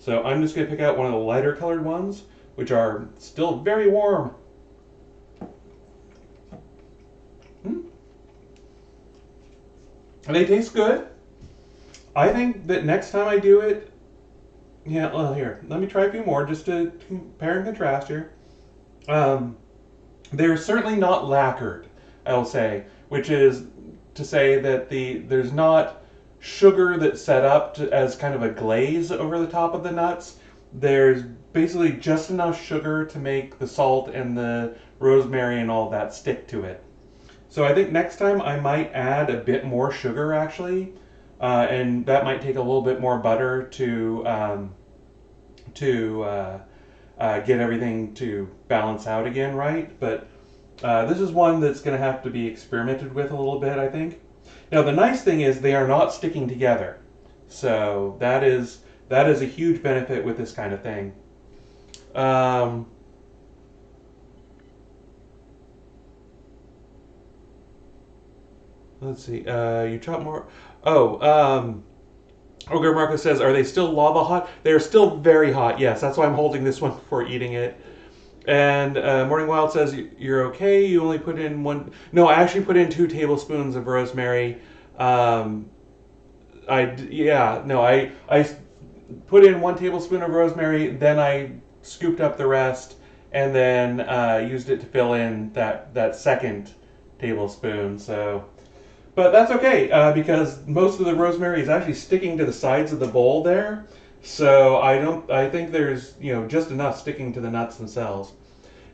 So I'm just going to pick out one of the lighter colored ones, which are still very warm. And they taste good. I think that next time I do it, yeah, well, here, let me try a few more just to compare and contrast here. They're certainly not lacquered, I'll say, which is to say that there's not sugar that's set up as kind of a glaze over the top of the nuts. There's basically just enough sugar to make the salt and the rosemary and all that stick to it. So I think next time I might add a bit more sugar, actually, and that might take a little bit more butter to get everything to balance out again, right? But this is one that's going to have to be experimented with a little bit, I think. Now, the nice thing is they are not sticking together. So that is a huge benefit with this kind of thing. Let's see. You chop more. Oh, Ogre Marco says, are they still lava hot? They're still very hot, yes. That's why I'm holding this one before eating it. And Morning Wild says, you're okay. You only put in one. No, I actually put in 2 tablespoons of rosemary. I put in 1 tablespoon of rosemary, then I scooped up the rest, and then used it to fill in that second tablespoon. So, but that's okay because most of the rosemary is actually sticking to the sides of the bowl there. So I think there's just enough sticking to the nuts themselves.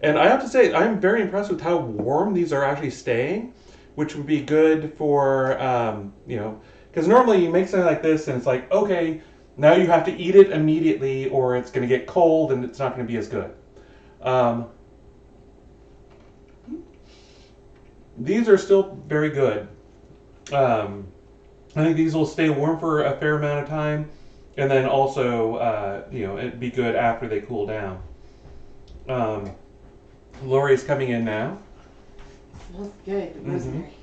And I have to say, I'm very impressed with how warm these are actually staying, which would be good for because normally you make something like this and it's like, okay, now you have to eat it immediately or it's going to get cold and it's not going to be as good. These are still very good. I think these will stay warm for a fair amount of time, and then also, it'd be good after they cool down. Lori's coming in now. Smells good, rosemary.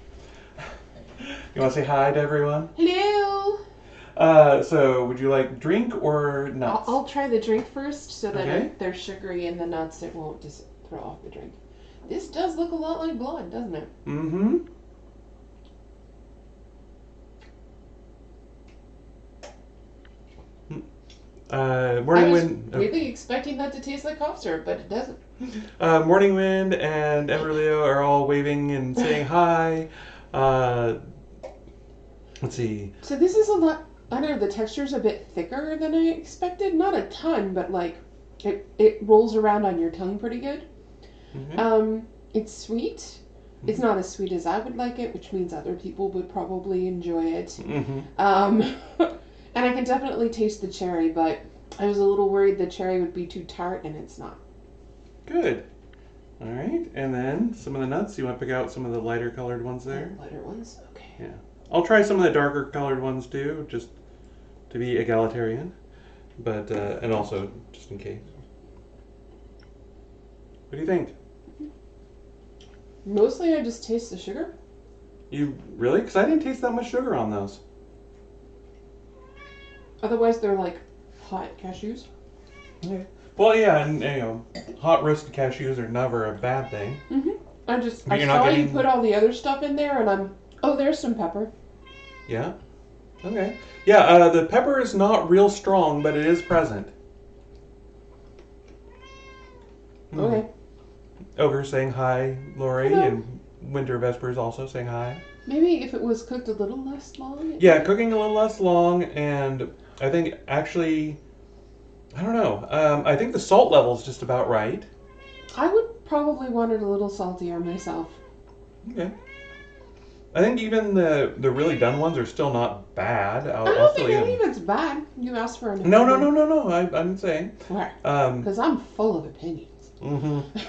You want to say hi to everyone? Hello. So, would you like drink or nuts? I'll try the drink first, so that Okay. if they're sugary in the nuts, it won't just throw off the drink. This does look a lot like blood, doesn't it? Mm-hmm. Morning Wind. Really expecting that to taste like cough syrup, but it doesn't. Morning Wind and Everleo are all waving and saying hi. Let's see. So this is a lot. I don't know. The texture's a bit thicker than I expected. Not a ton, but like it rolls around on your tongue pretty good. Mm-hmm. It's sweet. It's not as sweet as I would like it, which means other people would probably enjoy it. Mm-hmm. And I can definitely taste the cherry, but I was a little worried the cherry would be too tart, and it's not. Good. All right, and then some of the nuts. You want to pick out some of the lighter colored ones there? Lighter ones? Okay. Yeah. I'll try some of the darker colored ones too, just to be egalitarian, but and also just in case. What do you think? Mostly I just taste the sugar. You really? Because I didn't taste that much sugar on those. Otherwise, they're like hot cashews. Okay. Well, yeah, and hot roasted cashews are never a bad thing. Mm-hmm. I You're saw not getting... you put all the other stuff in there, and there's some pepper. Yeah. Okay. Yeah, the pepper is not real strong, but it is present. Okay. Ogre saying hi, Lori, Hello. and Winter Vespers also saying hi. Maybe if it was cooked a little less long. Yeah, cooking a little less long, and I think actually, I don't know. I think the salt level is just about right. I would probably want it a little saltier myself. Okay. I think even the really done ones are still not bad. I don't think any of it's bad. You asked for an opinion. No. I'm saying. Right. Um. Because I'm full of opinions. Mm-hmm.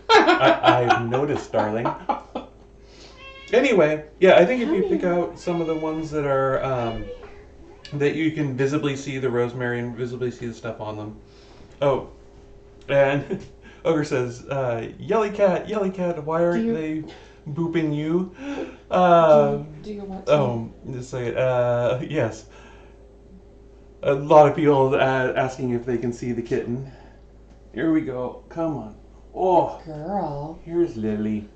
I've noticed, darling. Anyway, yeah, I think if you pick out some of the ones that are that you can visibly see the rosemary and visibly see the stuff on them. Oh, and Ogre says, "Yelly cat, why aren't they booping you?" Do you want to? Oh, just a second. Yes. A lot of people asking if they can see the kitten. Here we go. Come on. Oh, Girl. here's Lily.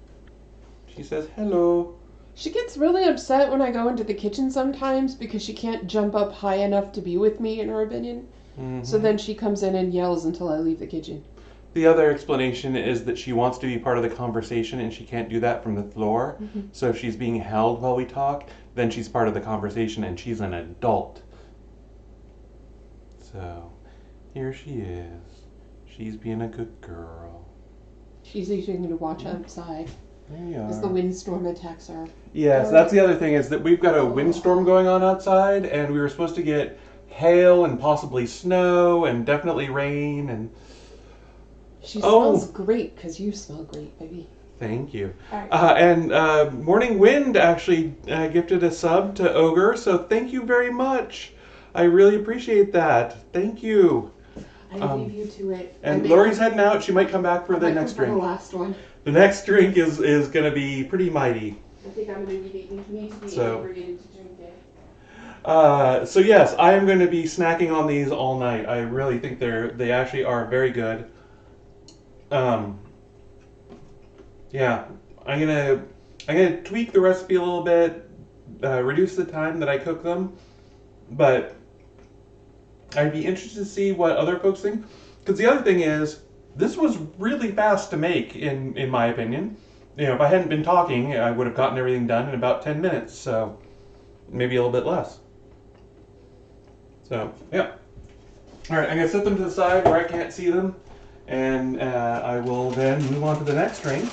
She says hello. She gets really upset when I go into the kitchen sometimes because she can't jump up high enough to be with me, in her opinion. Mm-hmm. So then she comes in and yells until I leave the kitchen. The other explanation is that she wants to be part of the conversation and she can't do that from the floor. Mm-hmm. So if she's being held while we talk, then she's part of the conversation and she's an adult. So here she is. She's being a good girl. She's even going to watch outside There you as the are. windstorm attacks her. Yes, that's the other thing is that we've got a windstorm going on outside and we were supposed to get hail and possibly snow and definitely rain and... She smells great because you smell great, baby. Thank you. All right. And Morning Wind actually gifted a sub to Ogre, so thank you very much. I really appreciate that. Thank you. I leave you to it. And Lori's heading out. She might come back for the next drink. The last one. The next drink is going to be pretty mighty. I think I'm going to be inebriated to drink it. So yes, I am going to be snacking on these all night. I really think they actually are very good. Yeah, I'm gonna tweak the recipe a little bit, reduce the time that I cook them, but I'd be interested to see what other folks think. Because the other thing is, this was really fast to make, in my opinion. You know, if I hadn't been talking, I would have gotten everything done in about 10 minutes, so maybe a little bit less. So, yeah. Alright, I'm going to set them to the side where I can't see them, and I will then move on to the next drink.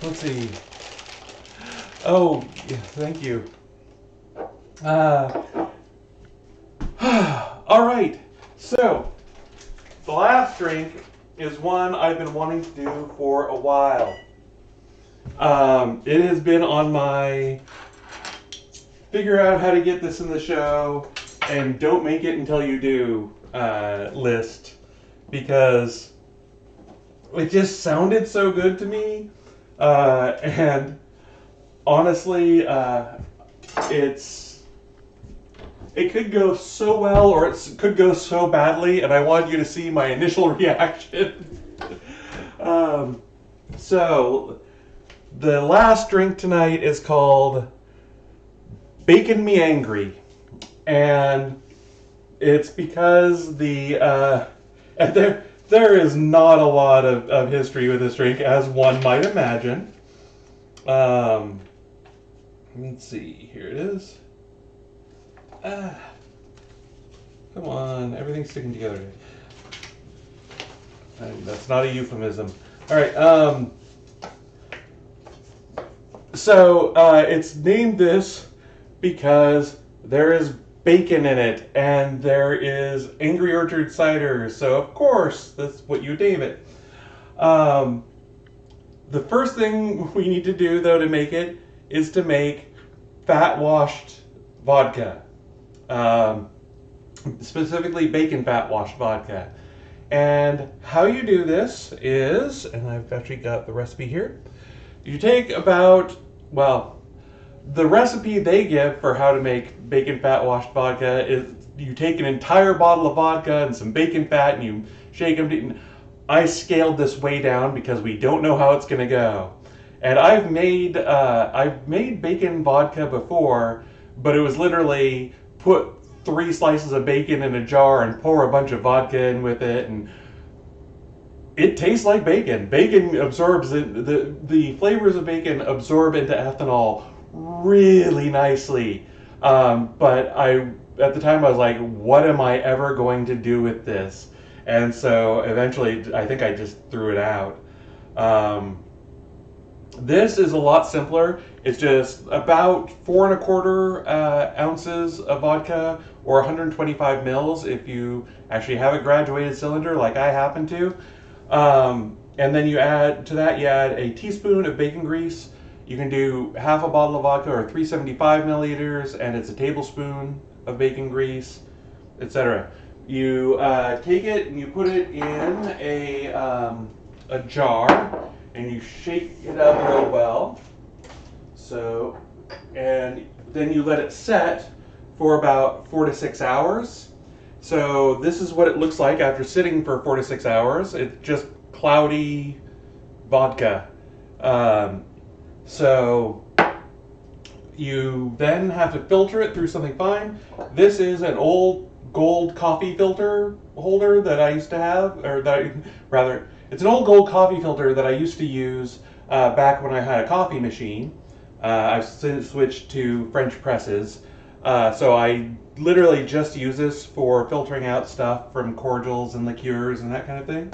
Let's see. Oh, yeah, thank you. Alright, so the last drink is one I've been wanting to do for a while. It has been on my figure out how to get this in the show and don't make it until you do list, because it just sounded so good to me, and honestly it could go so well or it could go so badly, and I want you to see my initial reaction. So the last drink tonight is called Bacon Me Angry, and it's because and there is not a lot of history with this drink, as one might imagine. Let's see, here it is. Come on, everything's sticking together. That's not a euphemism. All right. So it's named this because there is bacon in it, and there is Angry Orchard cider. So of course, that's what you name it. The first thing we need to do, though, to make it is to make fat washed vodka. Specifically bacon fat washed vodka. And how you do this is, and I've actually got the recipe here, you take about, well, the recipe they give for how to make bacon fat washed vodka is you take an entire bottle of vodka and some bacon fat and you shake them. I scaled this way down because we don't know how it's going to go. And I've made bacon vodka before, but it was literally put 3 slices of bacon in a jar and pour a bunch of vodka in with it, and it tastes like bacon. Bacon absorbs it, the flavors of bacon absorb into ethanol really nicely. But at the time I was like, what am I ever going to do with this? And so eventually I think I just threw it out. This is a lot simpler. It's just about 4 1/4 ounces of vodka, or 125 mils if you actually have a graduated cylinder like I happen to. And then you add a teaspoon of bacon grease. You can do half a bottle of vodka or 375 milliliters, and it's a tablespoon of bacon grease, etc. You take it and you put it in a jar, and you shake it up real well. So, and then you let it set for about 4 to 6 hours. So this is what it looks like after sitting for 4 to 6 hours. It's just cloudy vodka. So you then have to filter it through something fine. This is an old gold coffee filter holder that I used to have, it's an old gold coffee filter that I used to use back when I had a coffee machine. I've since switched to French presses. So I literally just use this for filtering out stuff from cordials and liqueurs and that kind of thing.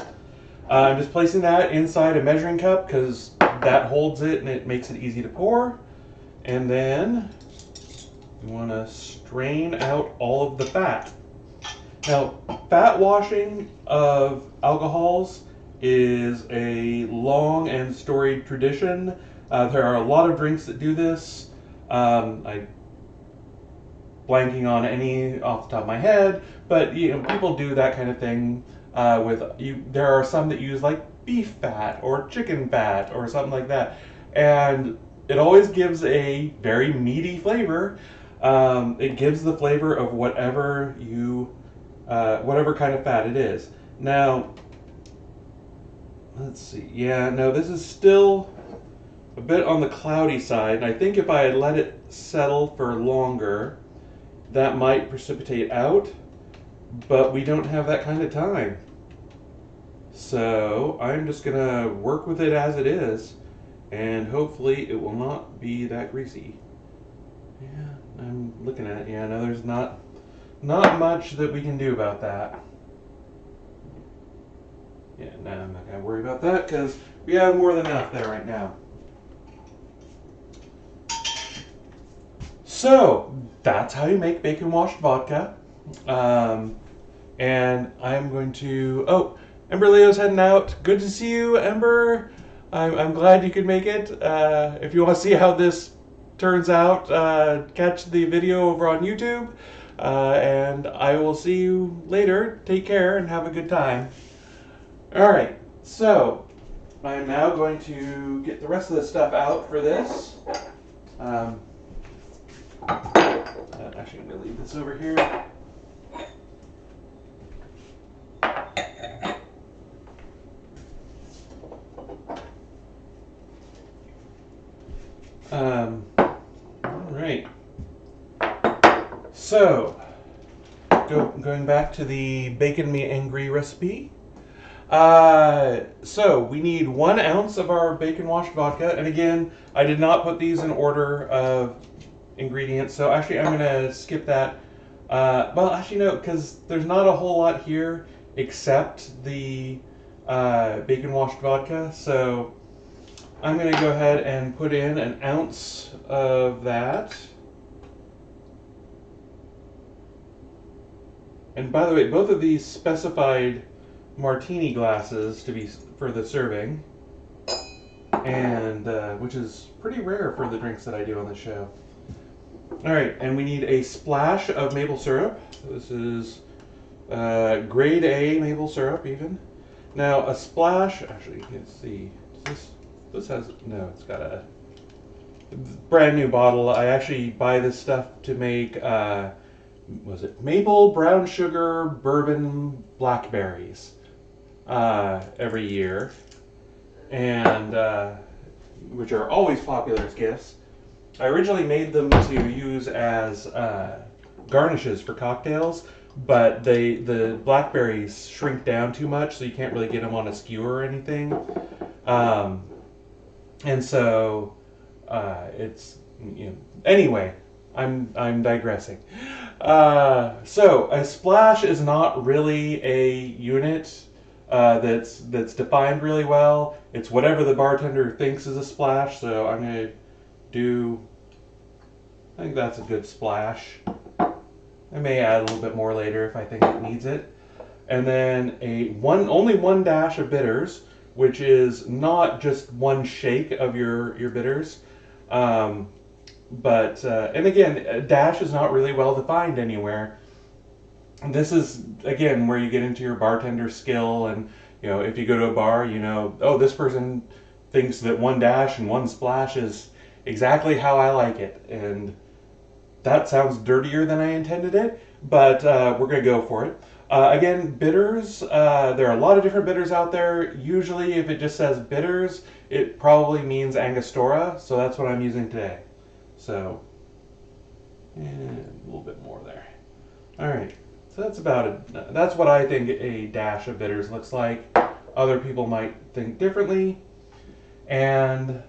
I'm just placing that inside a measuring cup because that holds it and it makes it easy to pour. And then you want to strain out all of the fat. Now, fat washing of alcohols is a long and storied tradition. There are a lot of drinks that do this. blanking on any off the top of my head, but people do that kind of thing with you. There are some that use like beef fat or chicken fat or something like that, and it always gives a very meaty flavor. It gives the flavor of whatever whatever kind of fat it is. Now, let's see. Yeah, no, this is still a bit on the cloudy side, and I think if I had let it settle for longer, that might precipitate out, but we don't have that kind of time. So I'm just gonna work with it as it is, and hopefully it will not be that greasy. Yeah, I'm looking at it. Yeah, no, there's not much that we can do about that. Yeah, no, I'm not gonna worry about that because we have more than enough there right now. So that's how you make bacon washed vodka. And I'm going to. Oh, Ember Leo's heading out. Good to see you, Ember. I'm glad you could make it. If you want to see how this turns out, catch the video over on YouTube. And I will see you later. Take care and have a good time. All right, so I'm now going to get the rest of the stuff out for this. Actually, I'm going to leave this over here. All right. So, going back to the Bacon Me Angry recipe. So we need 1 ounce of our bacon washed vodka, and again, I did not put these in order of ingredients, so actually I'm gonna skip that. Well, actually no, because there's not a whole lot here except the bacon washed vodka, so I'm gonna go ahead and put in 1 ounce of that. And by the way, both of these specified martini glasses to be for the serving, and which is pretty rare for the drinks that I do on the show. All right, and we need a splash of maple syrup. This is grade A maple syrup, even. Now a splash. Actually, let's see. This has no. It's got a brand new bottle. I actually buy this stuff to make. Was it maple brown sugar bourbon blackberries every year, and which are always popular as gifts. I originally made them to use as garnishes for cocktails, but the blackberries shrink down too much, so you can't really get them on a skewer or anything. And so it's anyway. I'm digressing. So a splash is not really a unit that's defined really well. It's whatever the bartender thinks is a splash. So I'm gonna do. I think that's a good splash. I may add a little bit more later if I think it needs it. And then only 1 dash of bitters, which is not just 1 shake of your bitters. But and again, a dash is not really well defined anywhere. And this is again where you get into your bartender skill, and if you go to a bar, oh, this person thinks that 1 dash and 1 splash is exactly how I like it, and that sounds dirtier than I intended it, but we're gonna go for it. Again, bitters. There are a lot of different bitters out there. Usually, if it just says bitters, it probably means Angostura, so that's what I'm using today. So, and a little bit more there. All right, so that's about it. That's what I think a dash of bitters looks like. Other people might think differently. And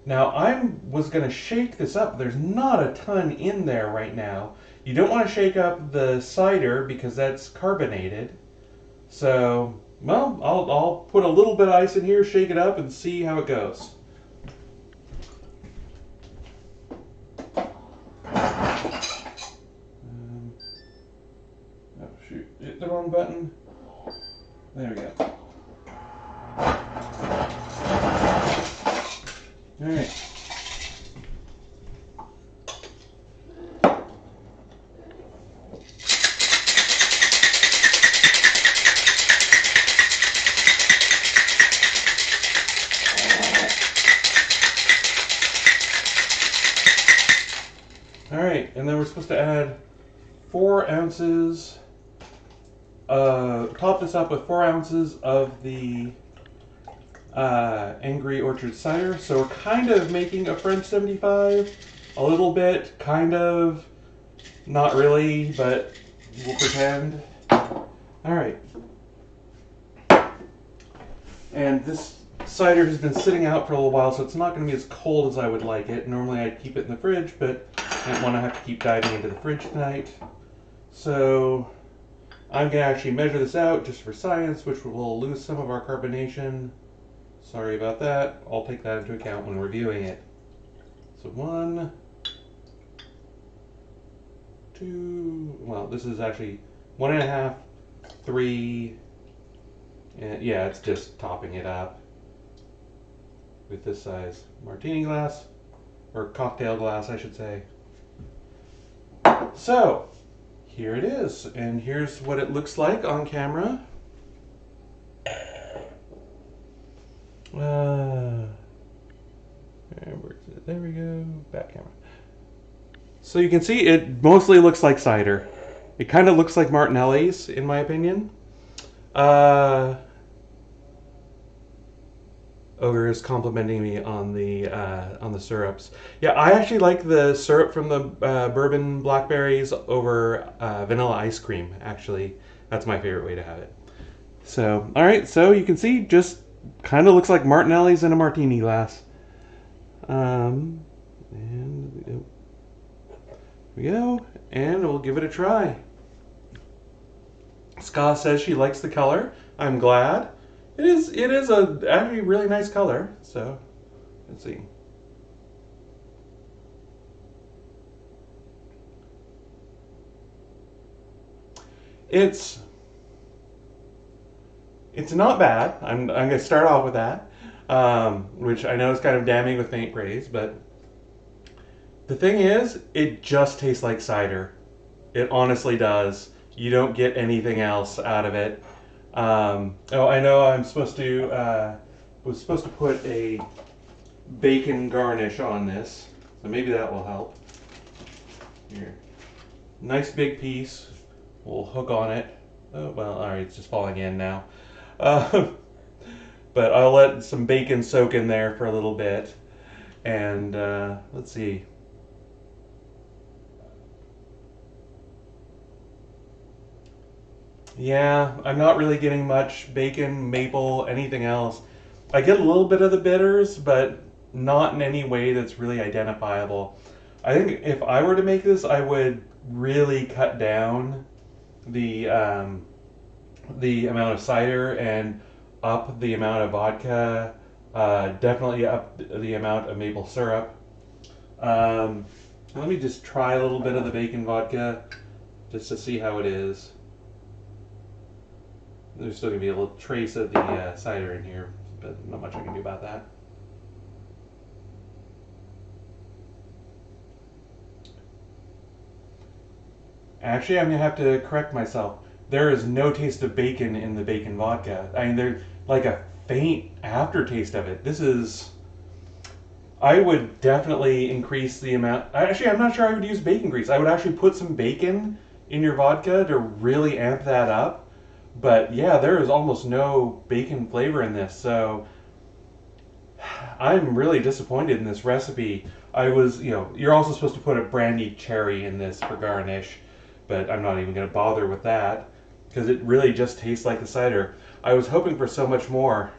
now I was going to shake this up. There's not a ton in there right now. You don't want to shake up the cider because that's carbonated. So, well, I'll put a little bit of ice in here, shake it up, and see how it goes. Hit the wrong button. There we go. Alright. And then we're supposed to add 4 ounces, top this up with 4 ounces of the Angry Orchard cider. So we're kind of making a French 75, a little bit, kind of, not really, but we'll pretend. Alright. And this cider has been sitting out for a little while, so it's not going to be as cold as I would like it. Normally I'd keep it in the fridge, but I don't want to have to keep diving into the fridge tonight. So I'm going to actually measure this out just for science, which will lose some of our carbonation. Sorry about that. I'll take that into account when reviewing it. So 1, 2, well, this is actually 1.5, 3, and yeah, it's just topping it up with this size martini glass, or cocktail glass, I should say. So, here it is, and here's what it looks like on camera. There we go, back camera. So you can see it mostly looks like cider. It kind of looks like Martinelli's, in my opinion. Ogre is complimenting me on the syrups. Yeah, I actually like the syrup from the bourbon blackberries over vanilla ice cream. Actually, that's my favorite way to have it. So, all right. So you can see, just kind of looks like Martinelli's in a martini glass. And there we go, and we'll give it a try. Ska says she likes the color. I'm glad. It is a actually really nice color. So let's see. It's not bad. I'm gonna start off with that, which I know is kind of damning with faint praise, but the thing is, it just tastes like cider. It honestly does. You don't get anything else out of it. Oh, I know I'm supposed to was supposed to put a bacon garnish on this, so maybe that will help. Here, nice big piece. We'll hook on it. Oh well, all right, it's just falling in now. But I'll let some bacon soak in there for a little bit, and let's see. Yeah, I'm not really getting much bacon, maple, anything else. I get a little bit of the bitters, but not in any way that's really identifiable. I think if I were to make this, I would really cut down the amount of cider and up the amount of vodka. Definitely up the amount of maple syrup. Let me just try a little bit of the bacon vodka just to see how it is. There's still going to be a little trace of the cider in here, but not much I can do about that. Actually, I'm going to have to correct myself. There is no taste of bacon in the bacon vodka. I mean, there's like a faint aftertaste of it. This is... I would definitely increase the amount... Actually, I'm not sure I would use bacon grease. I would actually put some bacon in your vodka to really amp that up. But yeah, there is almost no bacon flavor in this, so I'm really disappointed in this recipe. I was, you're also supposed to put a brandied cherry in this for garnish, but I'm not even going to bother with that because it really just tastes like the cider. I was hoping for so much more.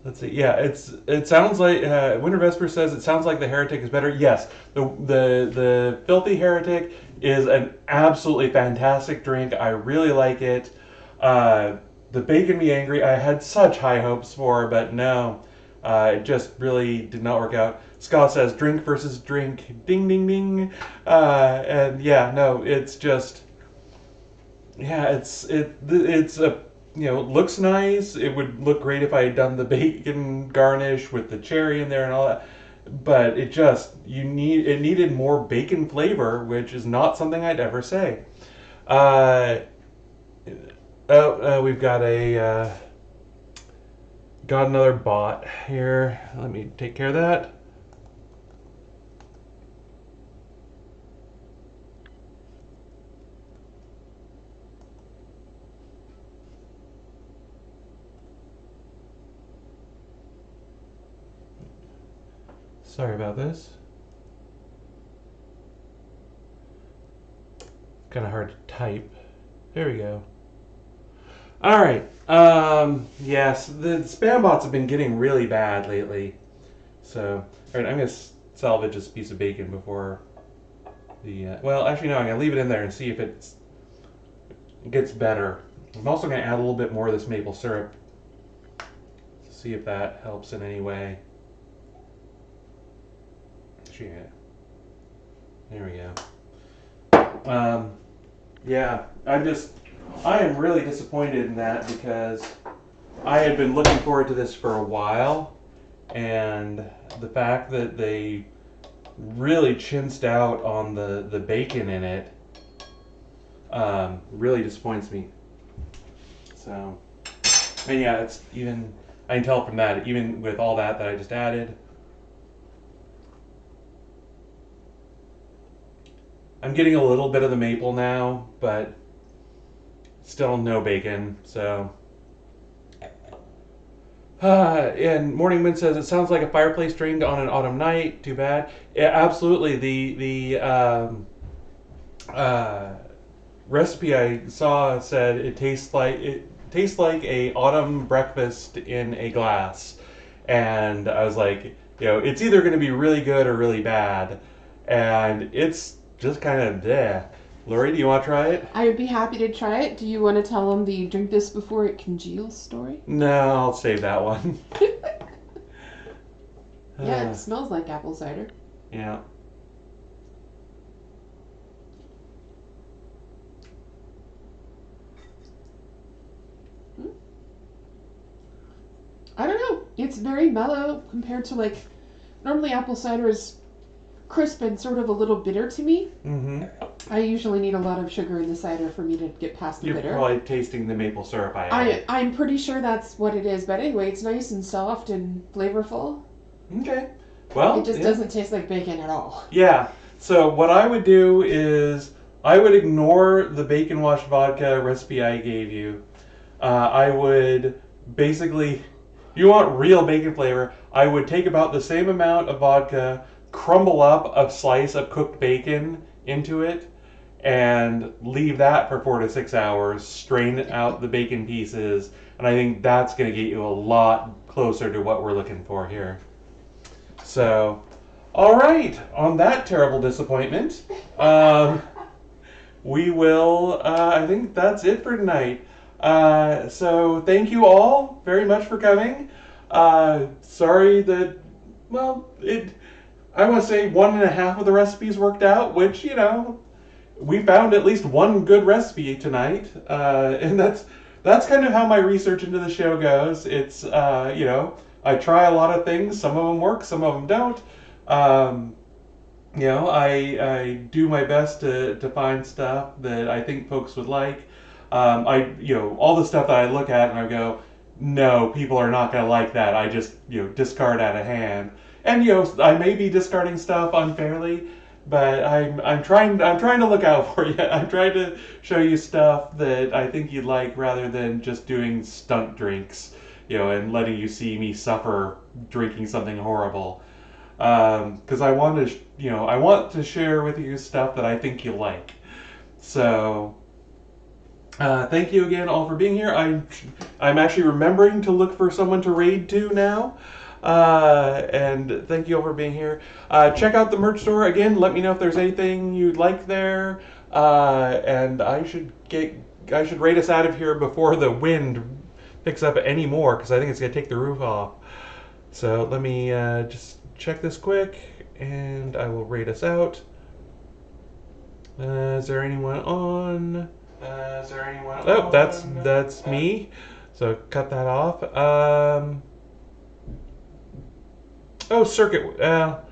Let's see. Yeah, it sounds like Winter Vesper says it sounds like the Heretic is better. Yes, the Filthy Heretic is an absolutely fantastic drink. I really like it. The Bacon Me Angry, I had such high hopes for, but no, it just really did not work out. Scott says drink versus drink, ding ding ding, and yeah, no, it's just, yeah, it's a. Looks nice. It would look great if I had done the bacon garnish with the cherry in there and all that. But it just, it needed more bacon flavor, which is not something I'd ever say. We've got got another bot here. Let me take care of that. Sorry about this. Kind of hard to type. There we go. All right. Yes, the spam bots have been getting really bad lately. So, all right, I'm gonna salvage this piece of bacon before the. Well, actually, no. I'm gonna leave it in there and see if it gets better. I'm also gonna add a little bit more of this maple syrup. See if that helps in any way. Yeah. There we go. Yeah, I am really disappointed in that because I had been looking forward to this for a while, and the fact that they really chinsed out on the bacon in it really disappoints me. So, and yeah, it's even, I can tell from that, even with all that I just added, I'm getting a little bit of the maple now, but still no bacon, so. And Morning Wind says, it sounds like a fireplace drink on an autumn night. Too bad. Yeah, absolutely. The recipe I saw said it tastes like a autumn breakfast in a glass, and I was like, it's either going to be really good or really bad, and it's just kind of there. Lori, do you want to try it? I would be happy to try it. Do you want to tell them the drink this before it congeals story? No, I'll save that one. Yeah, it smells like apple cider. Yeah. I don't know. It's very mellow compared to normally apple cider is crisp and sort of a little bitter to me. Mm-hmm. I usually need a lot of sugar in the cider for me to get past the bitter. You're probably tasting the maple syrup I added. I'm pretty sure that's what it is, but anyway, it's nice and soft and flavorful. Okay. Well, it just doesn't taste like bacon at all. Yeah. So what I would do is I would ignore the bacon wash vodka recipe I gave you. I would basically, if you want real bacon flavor, I would take about the same amount of vodka, crumble up a slice of cooked bacon into it, and leave that for 4 to 6 hours, strain out the bacon pieces, and I think that's going to get you a lot closer to what we're looking for here. So, all right, on that terrible disappointment, we will, I think that's it for tonight. So thank you all very much for coming. Sorry that, well, I want to say 1.5 of the recipes worked out, which, we found at least one good recipe tonight, and that's kind of how my research into the show goes. It's, I try a lot of things. Some of them work, some of them don't. I do my best to find stuff that I think folks would like. All the stuff that I look at and I go, no, people are not going to like that. I just, discard out of hand. And, I may be discarding stuff unfairly, but I'm trying to look out for you. I'm trying to show you stuff that I think you'd like rather than just doing stunt drinks, and letting you see me suffer drinking something horrible. Because I want to share with you stuff that I think you'll like. So, thank you again all for being here. I'm actually remembering to look for someone to raid to now. And thank you all for being here. Check out the merch store again. Let me know if there's anything you'd like there. And I should raid us out of here before the wind picks up any more, because I think it's gonna take the roof off. So let me just check this quick, and I will raid us out. Is there anyone on? Oh, that's me. So cut that off. Oh, circuit. I'm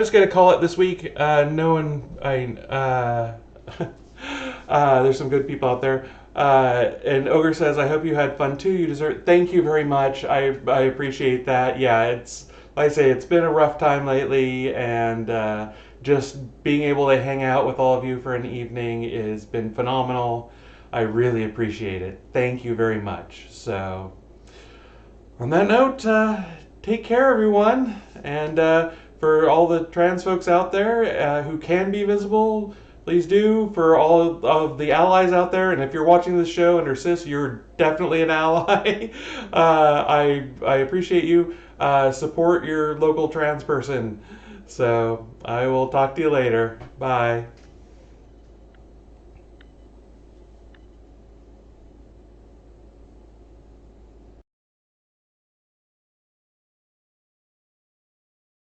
just gonna call it this week. There's some good people out there. And Ogre says, I hope you had fun too. You deserve. Thank you very much. I appreciate that. Yeah, it's like I say, it's been a rough time lately, and just being able to hang out with all of you for an evening has been phenomenal. I really appreciate it. Thank you very much. So, on that note, take care, everyone. And for all the trans folks out there who can be visible, please do. For all of the allies out there, and if you're watching this show and are cis, you're definitely an ally. I appreciate you. Support your local trans person. So I will talk to you later. Bye.